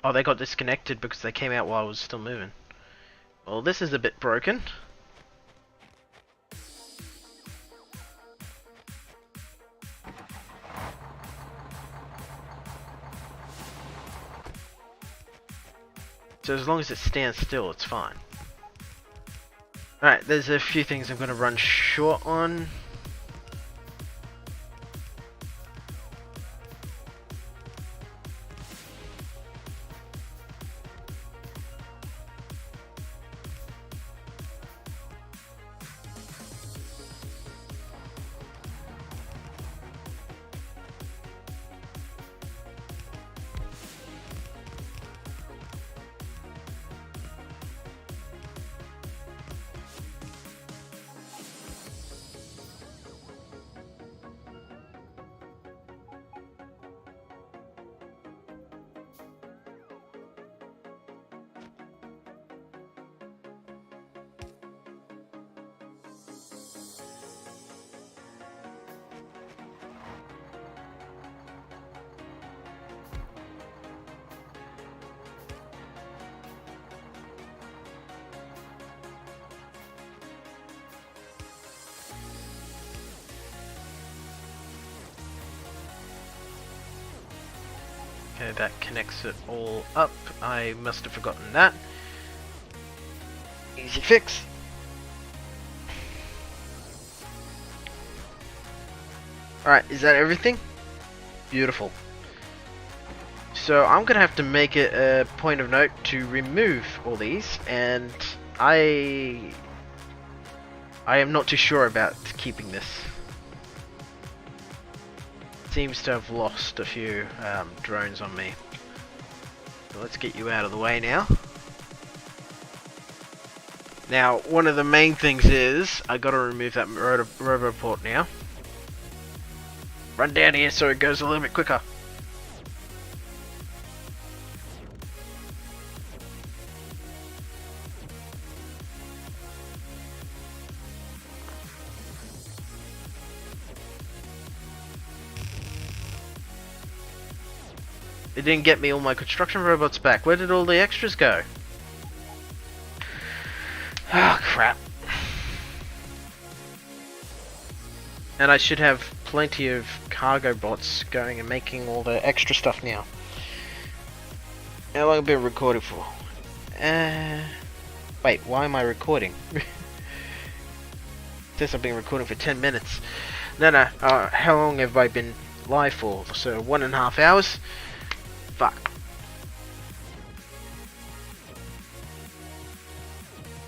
Oh, they got disconnected because they came out while I was still moving. Well, this is a bit broken. So as long as it stands still, it's fine. Alright, there's a few things I'm going to run short on. Okay, that connects it all up. I must have forgotten that. Easy fix. Alright, is that everything? Beautiful. So I'm gonna have to make it a point of note to remove all these, and I am not too sure about keeping this. Seems to have lost a few drones on me. So let's get you out of the way now. Now, one of the main things is I gotta remove that robo port now. Run down here so it goes a little bit quicker. It didn't get me all my construction robots back. Where did all the extras go? Oh, crap. And I should have plenty of cargo bots going and making all the extra stuff now. How long have I been recording for? Wait, why am I recording? It says I've been recording for 10 minutes. No, how long have I been live for? So 1.5 hours? Fuck.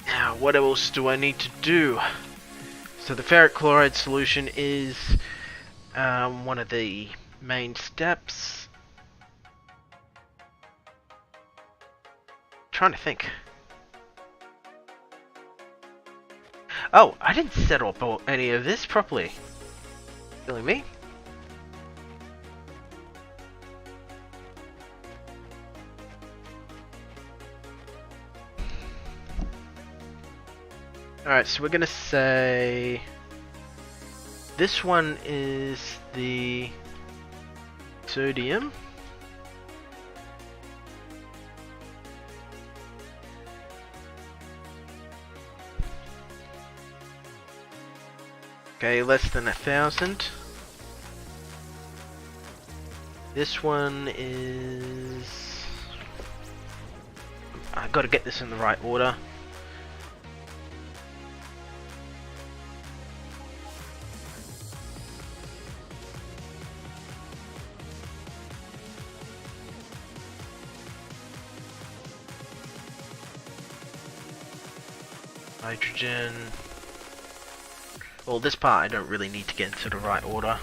Now, what else do I need to do? So the ferric chloride solution is one of the Main steps. Trying to think. Oh, I didn't set up any of this properly. Silly me. Alright, so we're gonna say this one is the sodium. Okay, less than 1,000. This one is... I gotta get this in the right order. Hydrogen. Well, this part I don't really need to get into the right order.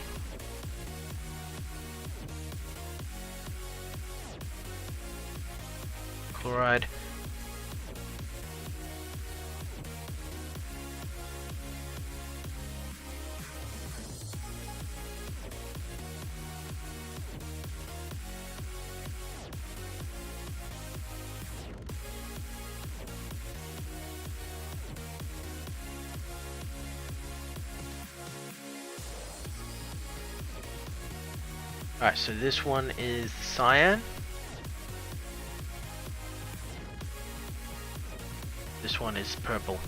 Chloride. Alright, so this one is cyan. This one is purple.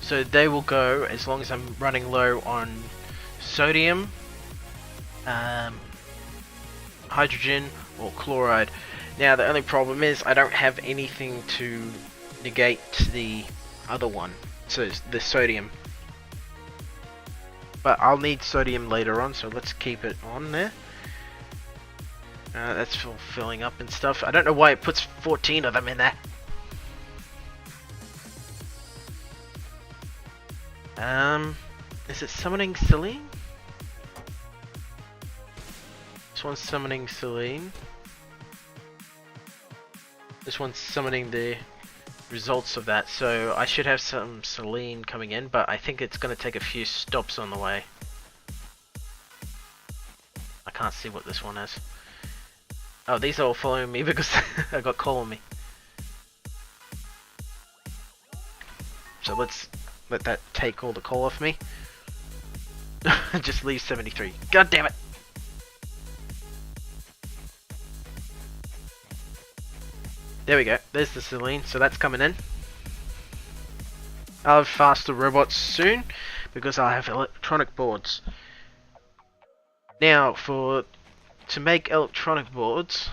So they will go as long as I'm running low on sodium, hydrogen, or chloride. Now the only problem is I don't have anything to negate the other one. So it's the sodium. But I'll need sodium later on, so let's keep it on there. That's filling up and stuff. I don't know why it puts 14 of them in there. Is it summoning Selene? This one's summoning Selene. This one's summoning the results of that, so I should have some Selene coming in, but I think it's going to take a few stops on the way. I can't see what this one is. Oh, these are all following me because I got coal on me. So let's let that take all the coal off me. Just leave 73. God damn it! There we go. There's the Selene, so that's coming in. I'll have faster robots soon because I have electronic boards. Now, to make electronic boards,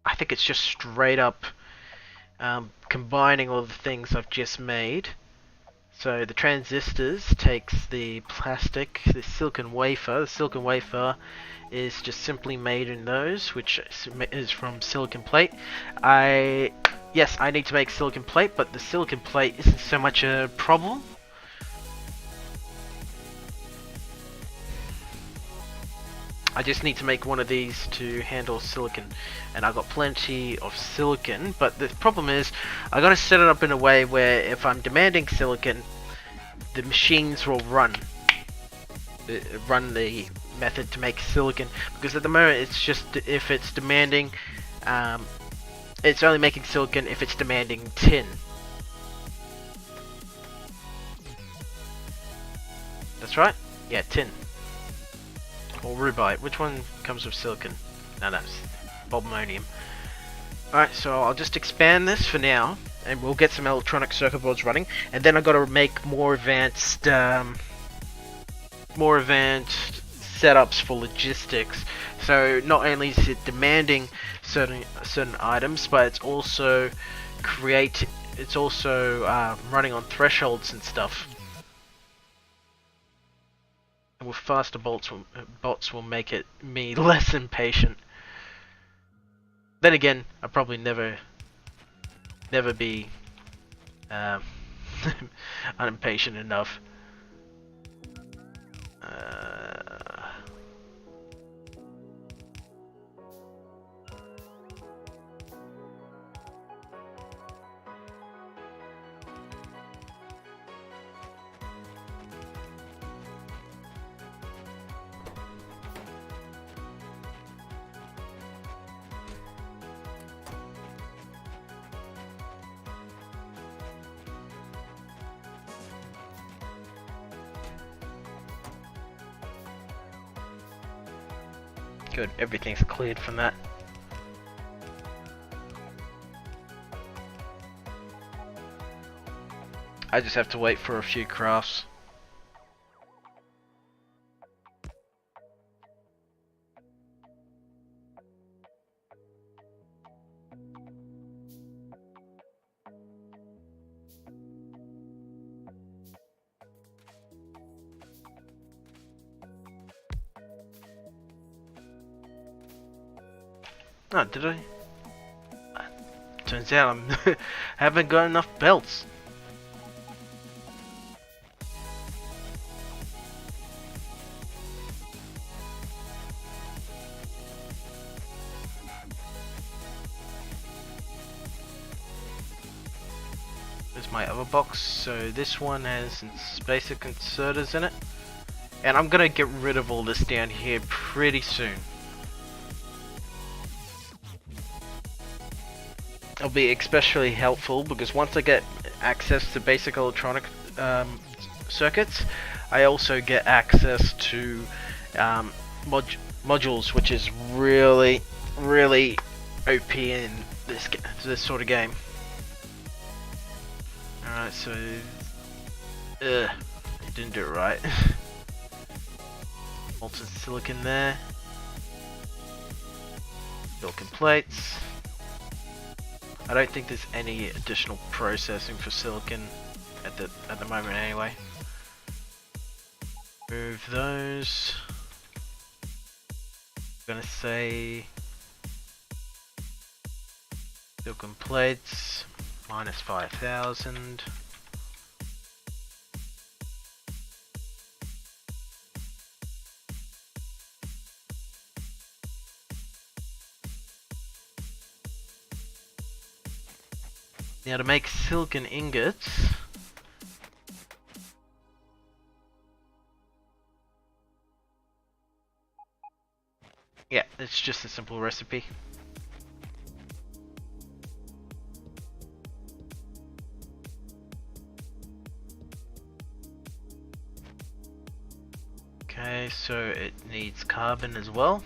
I think it's just straight up combining all the things I've just made. So the transistors takes the plastic, the silicon wafer. The silicon wafer is just simply made in those, which is from silicon plate. Yes, I need to make silicon plate, but the silicon plate isn't so much a problem. I just need to make one of these to handle silicon, and I've got plenty of silicon, but the problem is I gotta set it up in a way where if I'm demanding silicon, the machines will run the method to make silicon, because at the moment it's just if it's demanding, it's only making silicon if it's demanding tin. That's right? Yeah, tin. Or rubite. Which one comes with silicon? No, that's bulbmonium. Alright, so I'll just expand this for now, and we'll get some electronic circuit boards running, and then I've got to make more advanced setups for logistics. So not only is it demanding certain items, but it's also running on thresholds and stuff. And with faster bots will make me less impatient. Then again, I'll probably never be I'm impatient enough. Uh, Good, everything's cleared from that. I just have to wait for a few crafts. Oh, did I? Turns out I haven't got enough belts. There's my other box. So this one has basic inserters in it. And I'm gonna get rid of all this down here pretty soon. It'll be especially helpful because once I get access to basic electronic circuits, I also get access to modules, which is really OP in this sort of game. Alright, so I didn't do it right. Molten silicon there. Silicon plates. I don't think there's any additional processing for silicon at the moment anyway. Move those. I'm gonna say silicon plates minus 5,000. Now to make silicon ingots, yeah, it's just a simple recipe. Okay, so it needs carbon as well.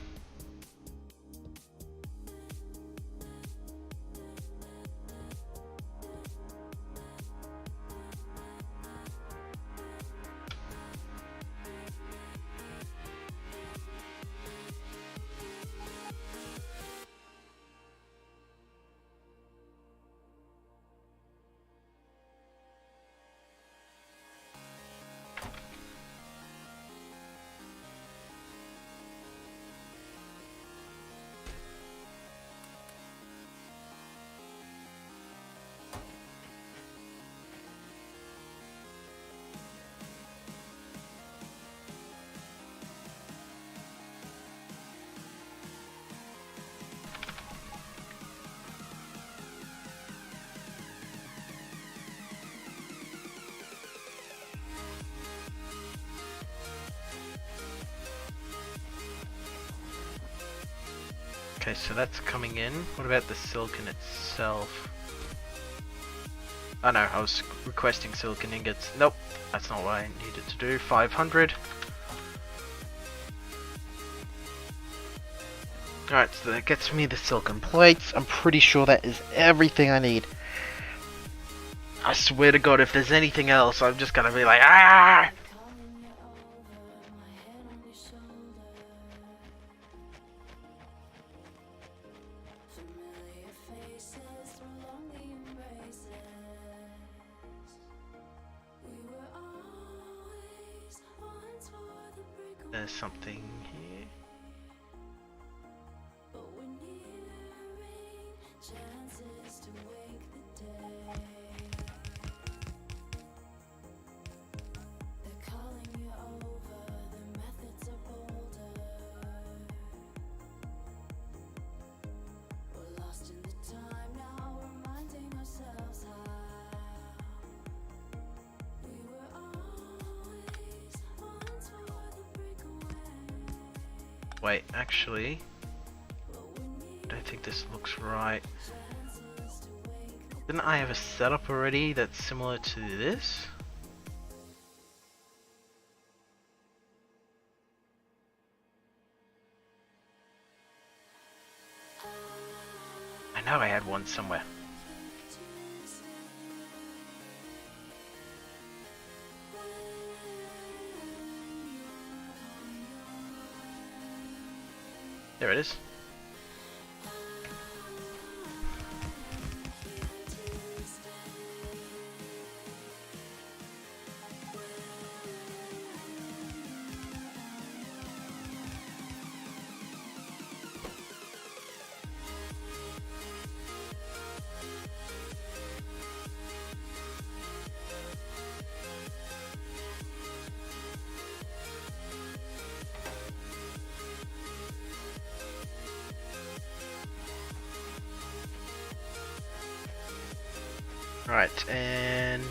Okay, so that's coming in. What about the silicon itself? Oh no, I was requesting silicon ingots. Nope, that's not what I needed to do. 500. Alright, so that gets me the silicon plates. I'm pretty sure that is everything I need. I swear to God, if there's anything else, I'm just gonna be like, ah! There's something here. Wait, actually, I don't think this looks right. Didn't I have a setup already that's similar to this? I know I had one somewhere. There it is. Right, and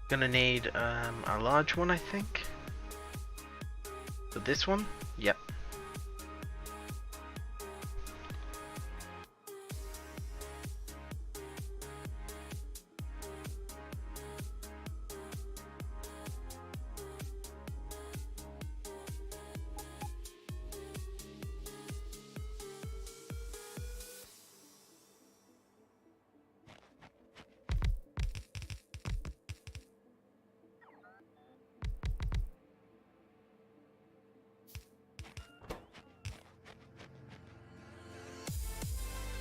gonna need a large one, I think. For this one? Yep.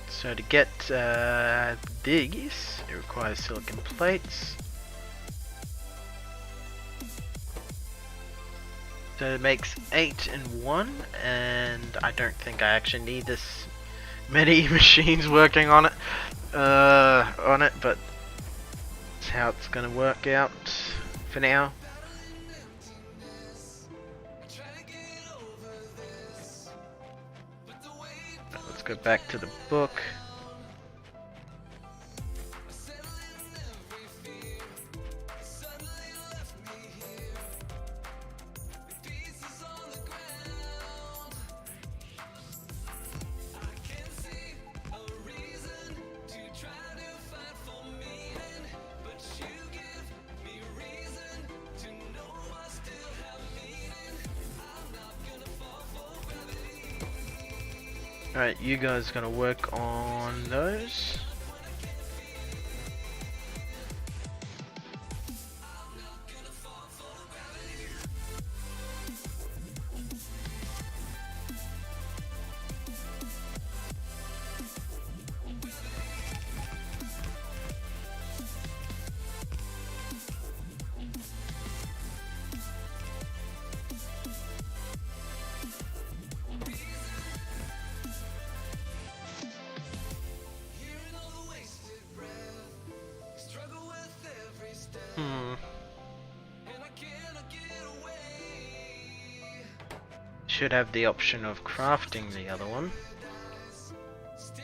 So to get these, it requires silicon plates. So it makes 8 in 1, and I don't think I actually need this many machines working on it, but that's how it's gonna work out for now. Let's go back to the book. Alright, you guys gonna work on those. Should have the option of crafting the other one.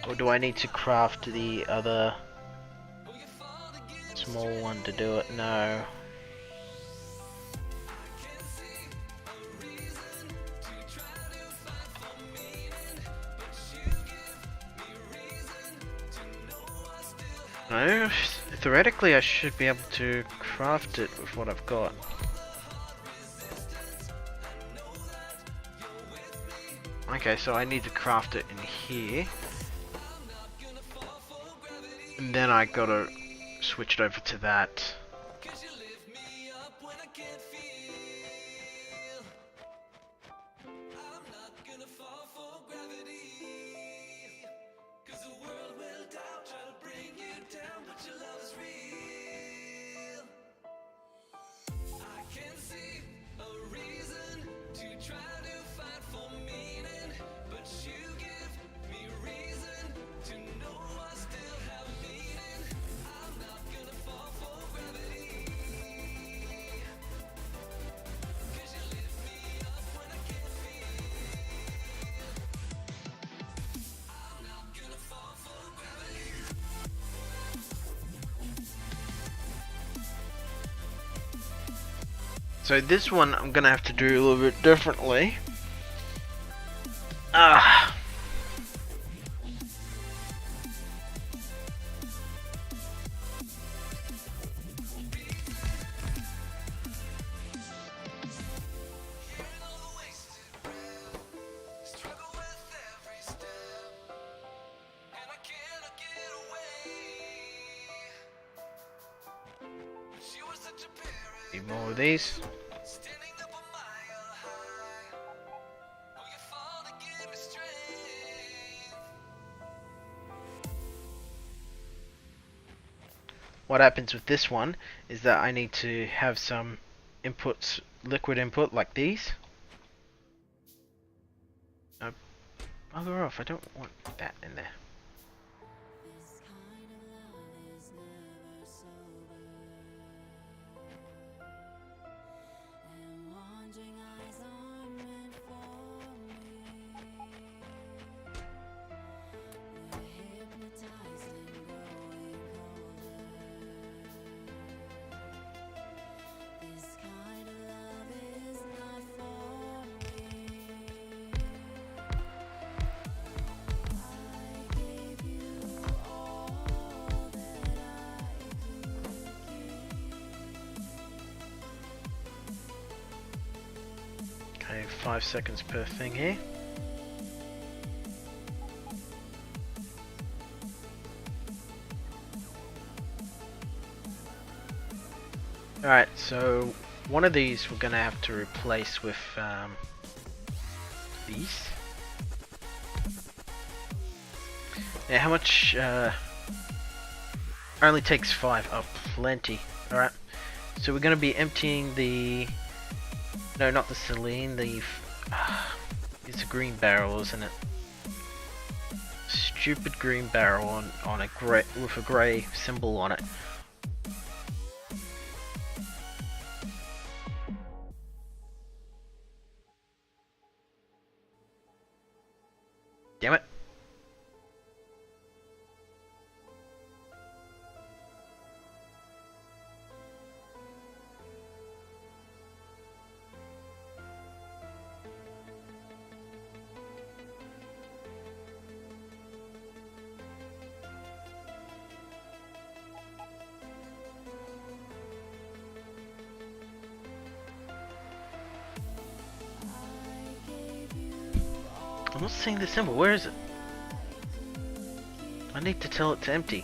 Or do I need to craft the other small one to do it? No. No, theoretically I should be able to craft it with what I've got. Okay, so I need to craft it in here. And then I gotta switch it over to that. So this one I'm gonna have to do a little bit differently. Ah. Need more of these. What happens with this one is that I need to have some inputs, liquid input like these. No, bugger off, I don't want that in there. Okay, 5 seconds per thing here. Alright, so one of these we're gonna have to replace with these. Yeah, how much? Only takes 5. Oh, plenty. Alright, so we're gonna be emptying the. No, not the Celine. It's a green barrel, isn't it? Stupid green barrel on a gray with a grey symbol on it. Damn it. I'm not seeing the symbol. Where is it? I need to tell it to empty.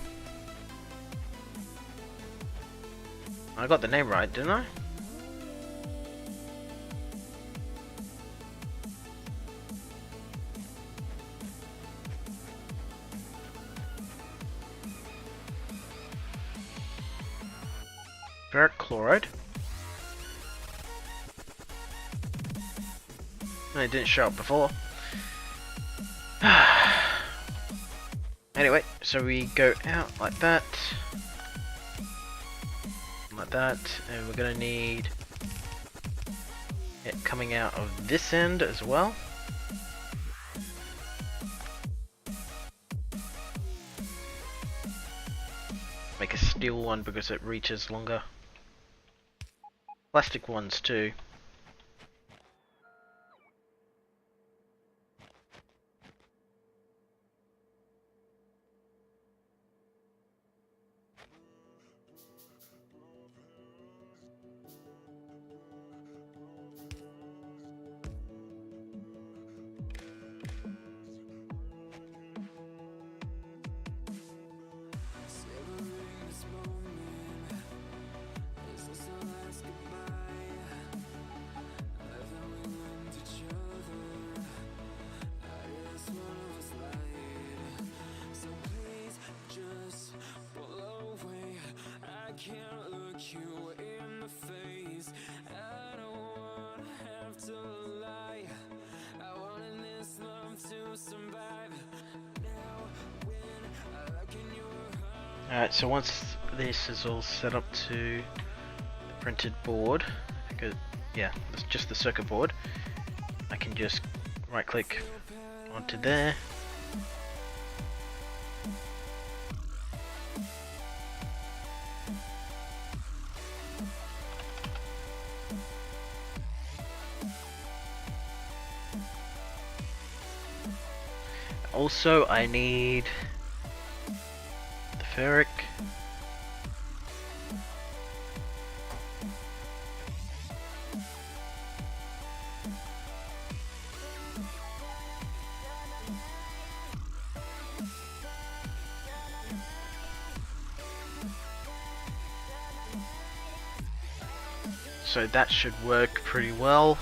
I got the name right, didn't I? Ferric chloride. It didn't show up before. Anyway, so we go out like that, and we're gonna need it coming out of this end as well. Make a steel one because it reaches longer. Plastic ones too. Alright, so once this is all set up to the printed board, yeah, it's just the circuit board, I can just right click onto there, Also, I need the ferric. So that should work pretty well.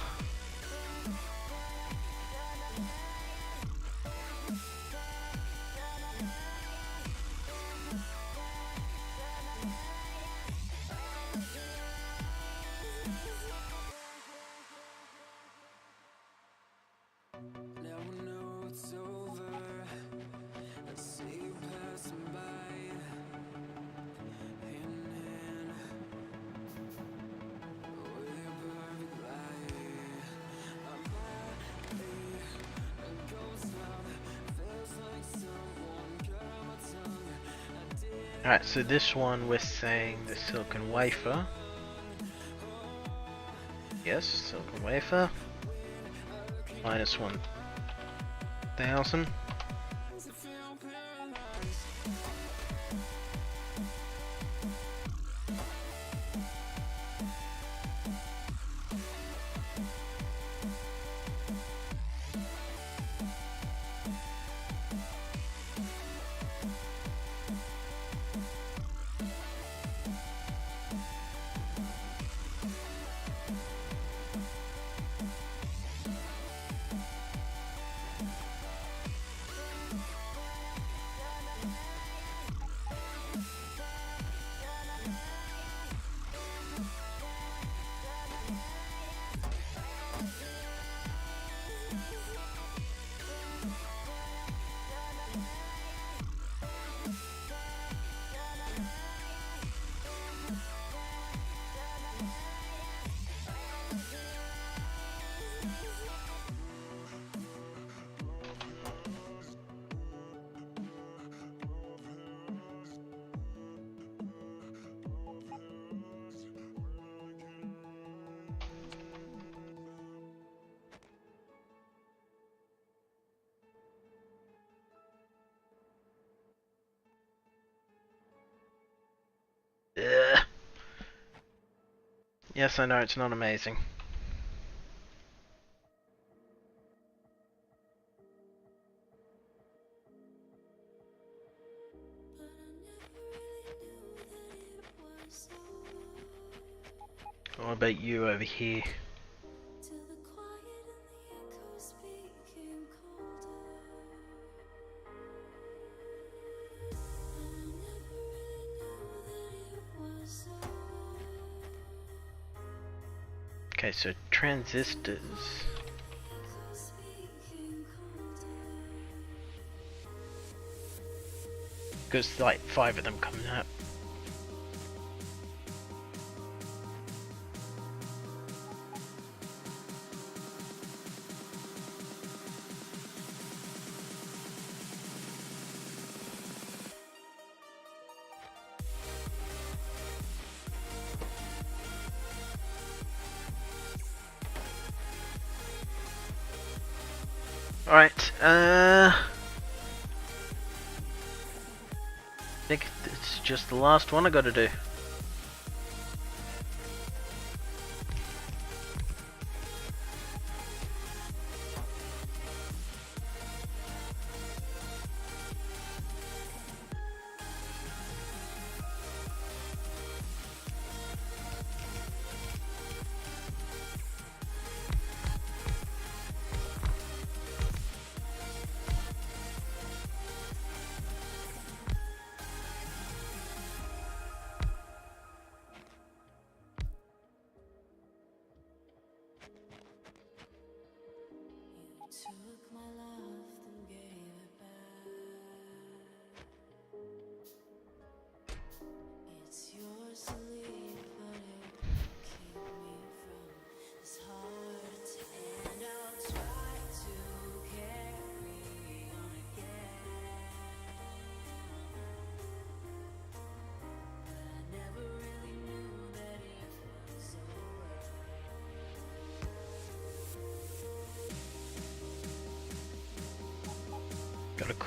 Alright, so this one we're saying the silken wafer. Yes, silken wafer. Minus 1,000. Ugh. Yes, I know it's not amazing. What about you over here? Okay, so transistors. Because like 5 of them coming out. Alright, I think it's just the last one I gotta do.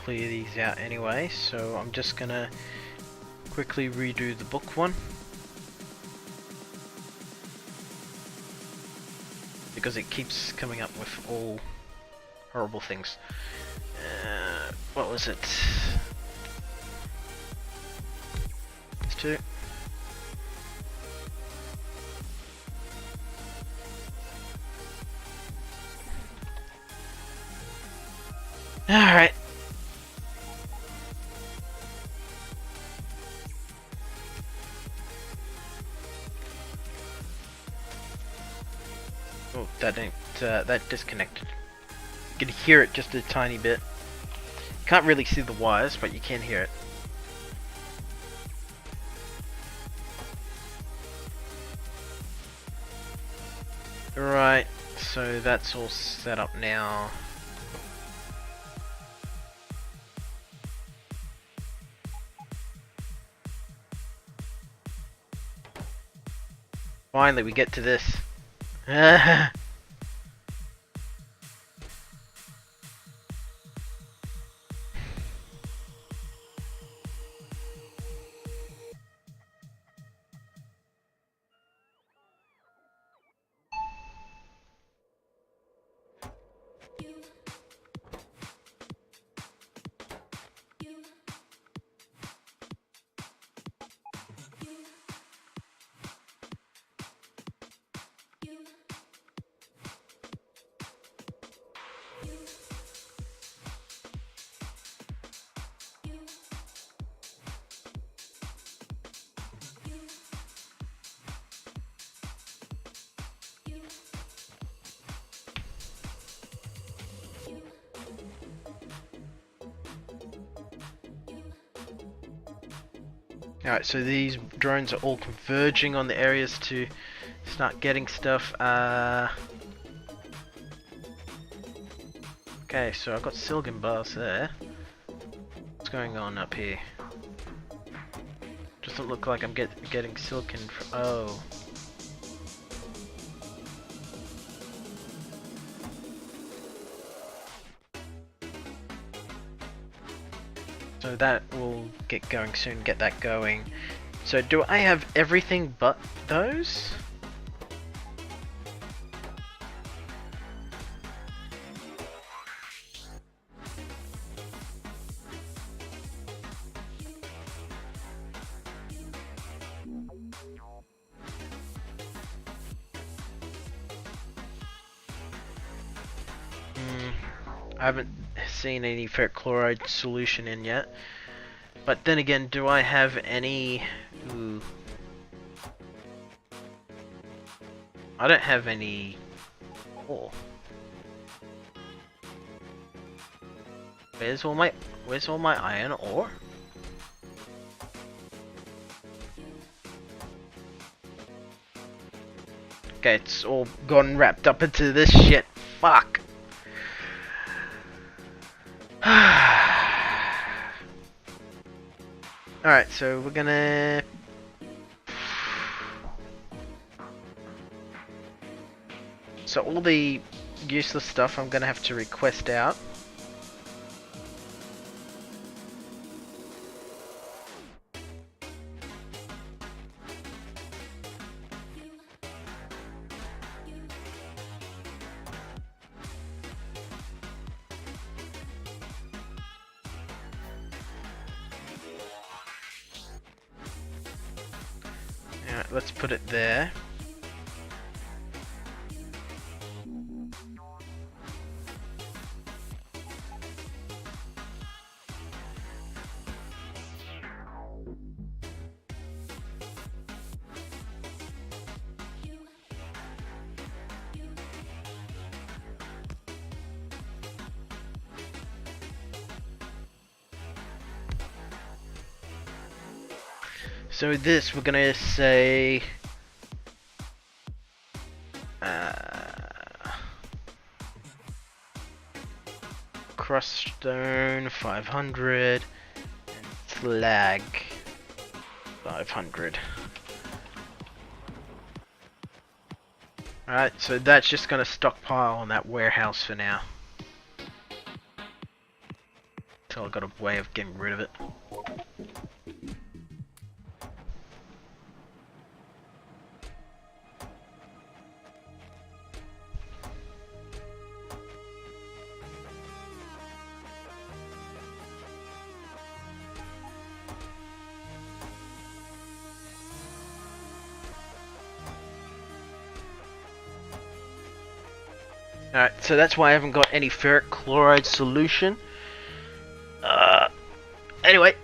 clear these out anyway, so I'm just gonna quickly redo the book one. Because it keeps coming up with all horrible things. What was it? It's 2. Alright. Oh, that disconnected. You can hear it just a tiny bit. Can't really see the wires, but you can hear it. Right, so that's all set up now. Finally, we get to this. Alright, so these drones are all converging on the areas to start getting stuff. Okay, so I've got silicon bars there. What's going on up here? Doesn't look like I'm getting silicon oh. So that will get going soon, get that going. So do I have everything but those? I haven't seen any ferric chloride solution in yet. But then again, do I have any... Ooh. I don't have any... ore. Where's all my iron ore? Okay, it's all gone wrapped up into this shit. Fuck. Alright, so we're gonna... So all the useless stuff I'm gonna have to request out. Alright, let's put it there. So this, we're gonna say... crushed stone 500 and slag 500. Alright, so that's just gonna stockpile on that warehouse for now. Till I got a way of getting rid of it. Alright, so that's why I haven't got any ferric chloride solution. Anyway,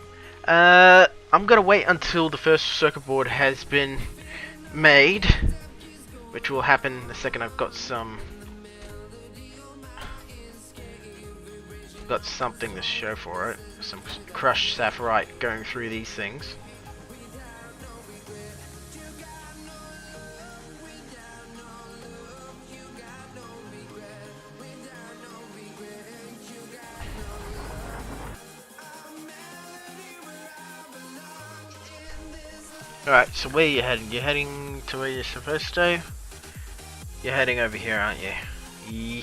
I'm gonna wait until the first circuit board has been made, which will happen the second I've got something to show for it. Some crushed sapphirite going through these things. Alright, so where are you heading? You're heading to where you're supposed to? You're heading over here, aren't you?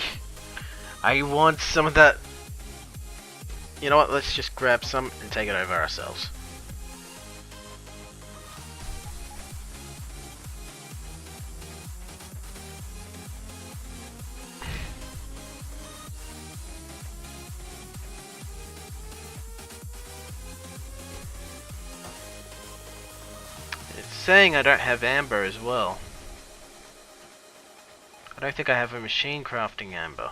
I want some of that. You know what, let's just grab some and take it over ourselves. It's saying I don't have amber as well. I don't think I have a machine crafting amber.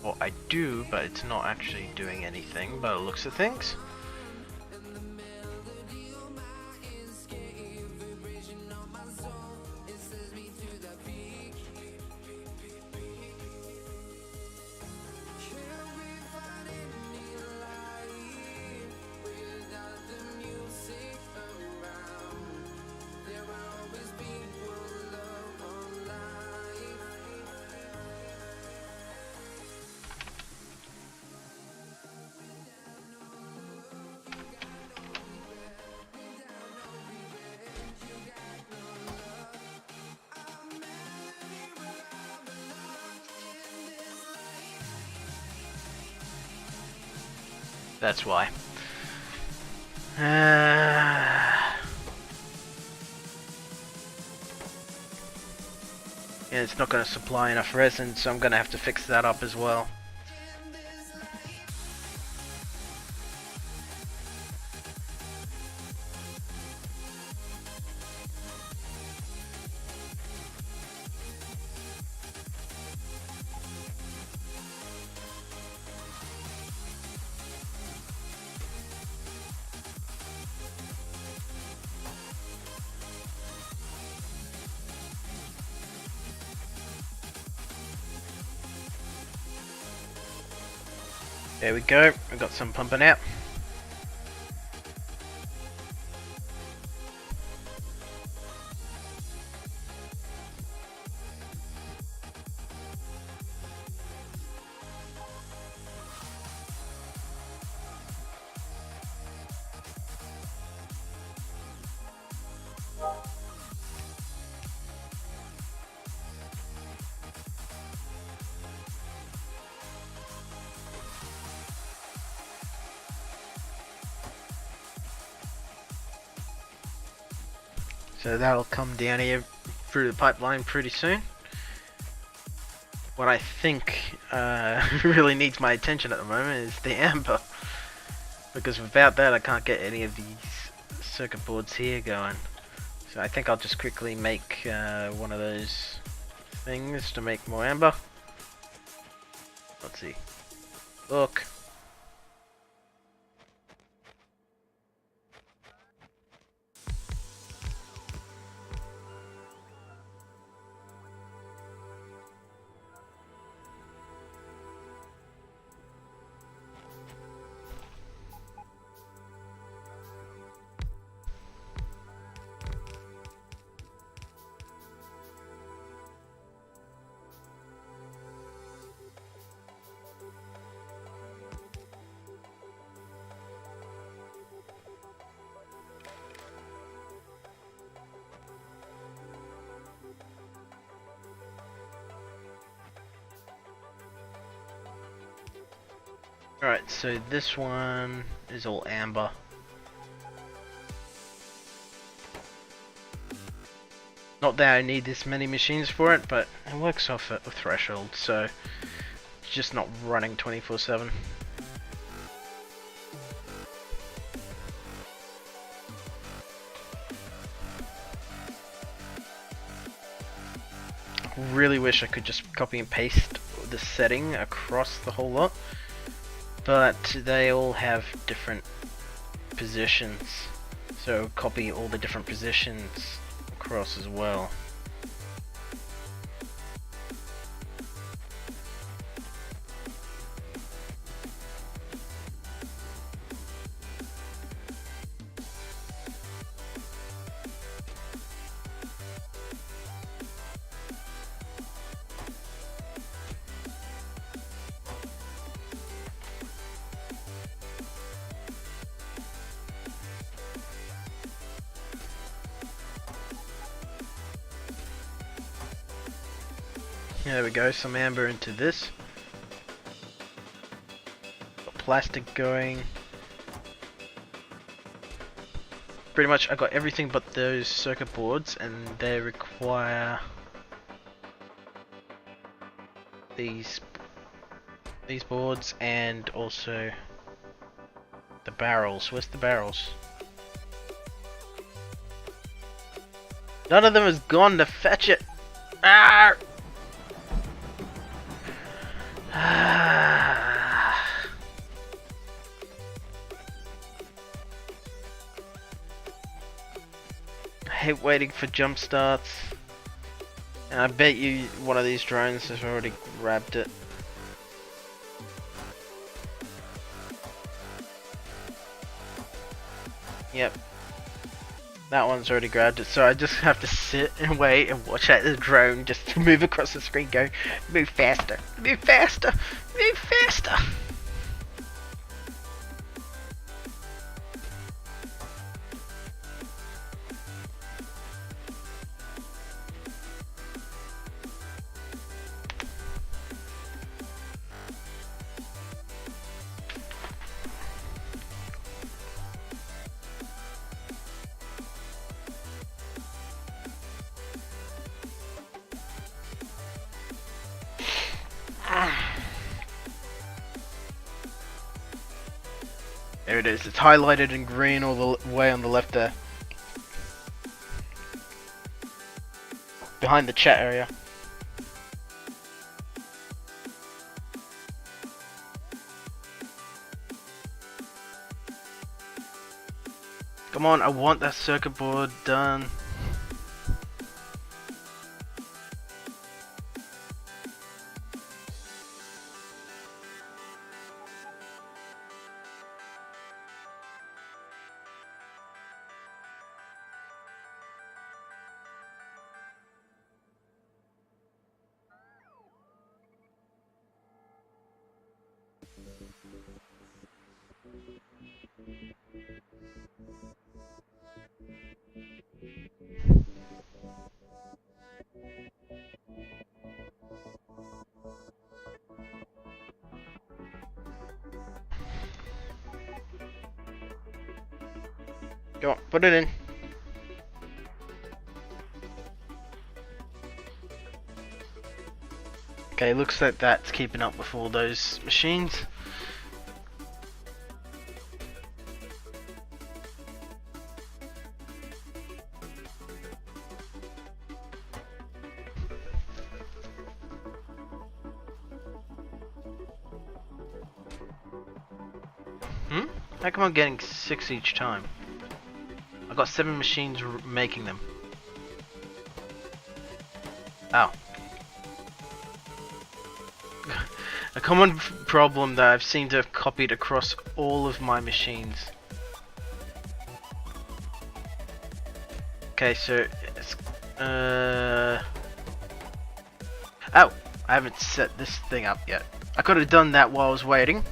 Well, I do, but it's not actually doing anything by the looks of things. That's why. Yeah, it's not going to supply enough resin, so I'm going to have to fix that up as well. There we go, we've got some pumping out. So that'll come down here through the pipeline pretty soon. What I think really needs my attention at the moment is the amber. Because without that I can't get any of these circuit boards here going. So I think I'll just quickly make one of those things to make more amber. Let's see. Look. Alright, so this one is all amber. Not that I need this many machines for it, but it works off a threshold, so it's just not running 24/7. Really wish I could just copy and paste the setting across the whole lot, but they all have different positions, so copy all the different positions across as well. There we go, some amber into this. Got plastic going. Pretty much I got everything but those circuit boards, and they require these boards and also the barrels. Where's the barrels? None of them has gone to fetch it. Ah! I hate waiting for jump starts. And I bet you one of these drones has already grabbed it. Yep. That one's already grabbed it, so I just have to sit and wait and watch out the drone just move across the screen going, move faster, move faster, move faster. There it is, it's highlighted in green all the way on the left there. Behind the chat area. Come on, I want that circuit board done. Go on, put it in. Okay, looks like that's keeping up with all those machines. How come I'm getting 6 each time? I got 7 machines making them. Oh. A common problem that I've seemed to have copied across all of my machines. Okay, so it's oh, I haven't set this thing up yet. I could have done that while I was waiting.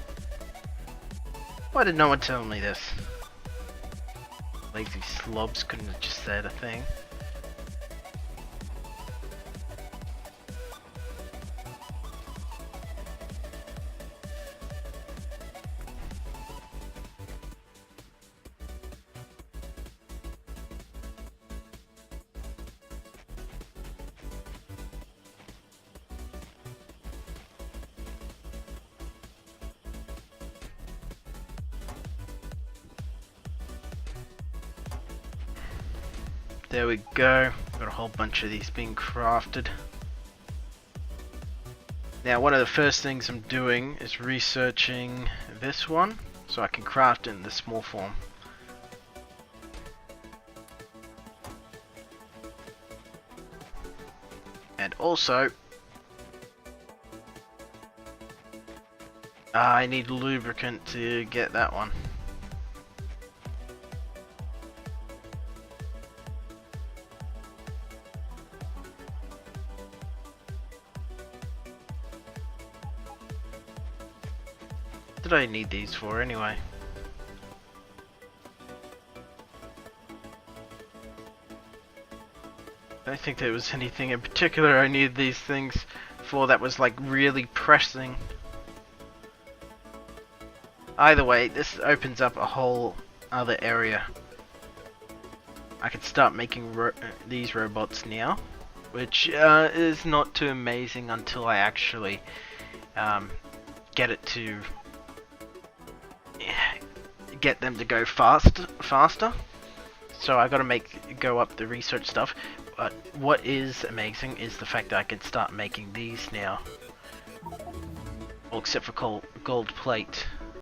Why did no one tell me this? Lazy slobs couldn't have just said a thing. There we go. Got a whole bunch of these being crafted. Now one of the first things I'm doing is researching this one so I can craft it in the small form. And also I need lubricant to get that one. What did I need these for anyway? I don't think there was anything in particular I needed these things for that was like really pressing. Either way, this opens up a whole other area. I can start making these robots now, which is not too amazing until I actually get it to get them to go faster. So I gotta go up the research stuff. But what is amazing is the fact that I can start making these now. Well, except for gold plate.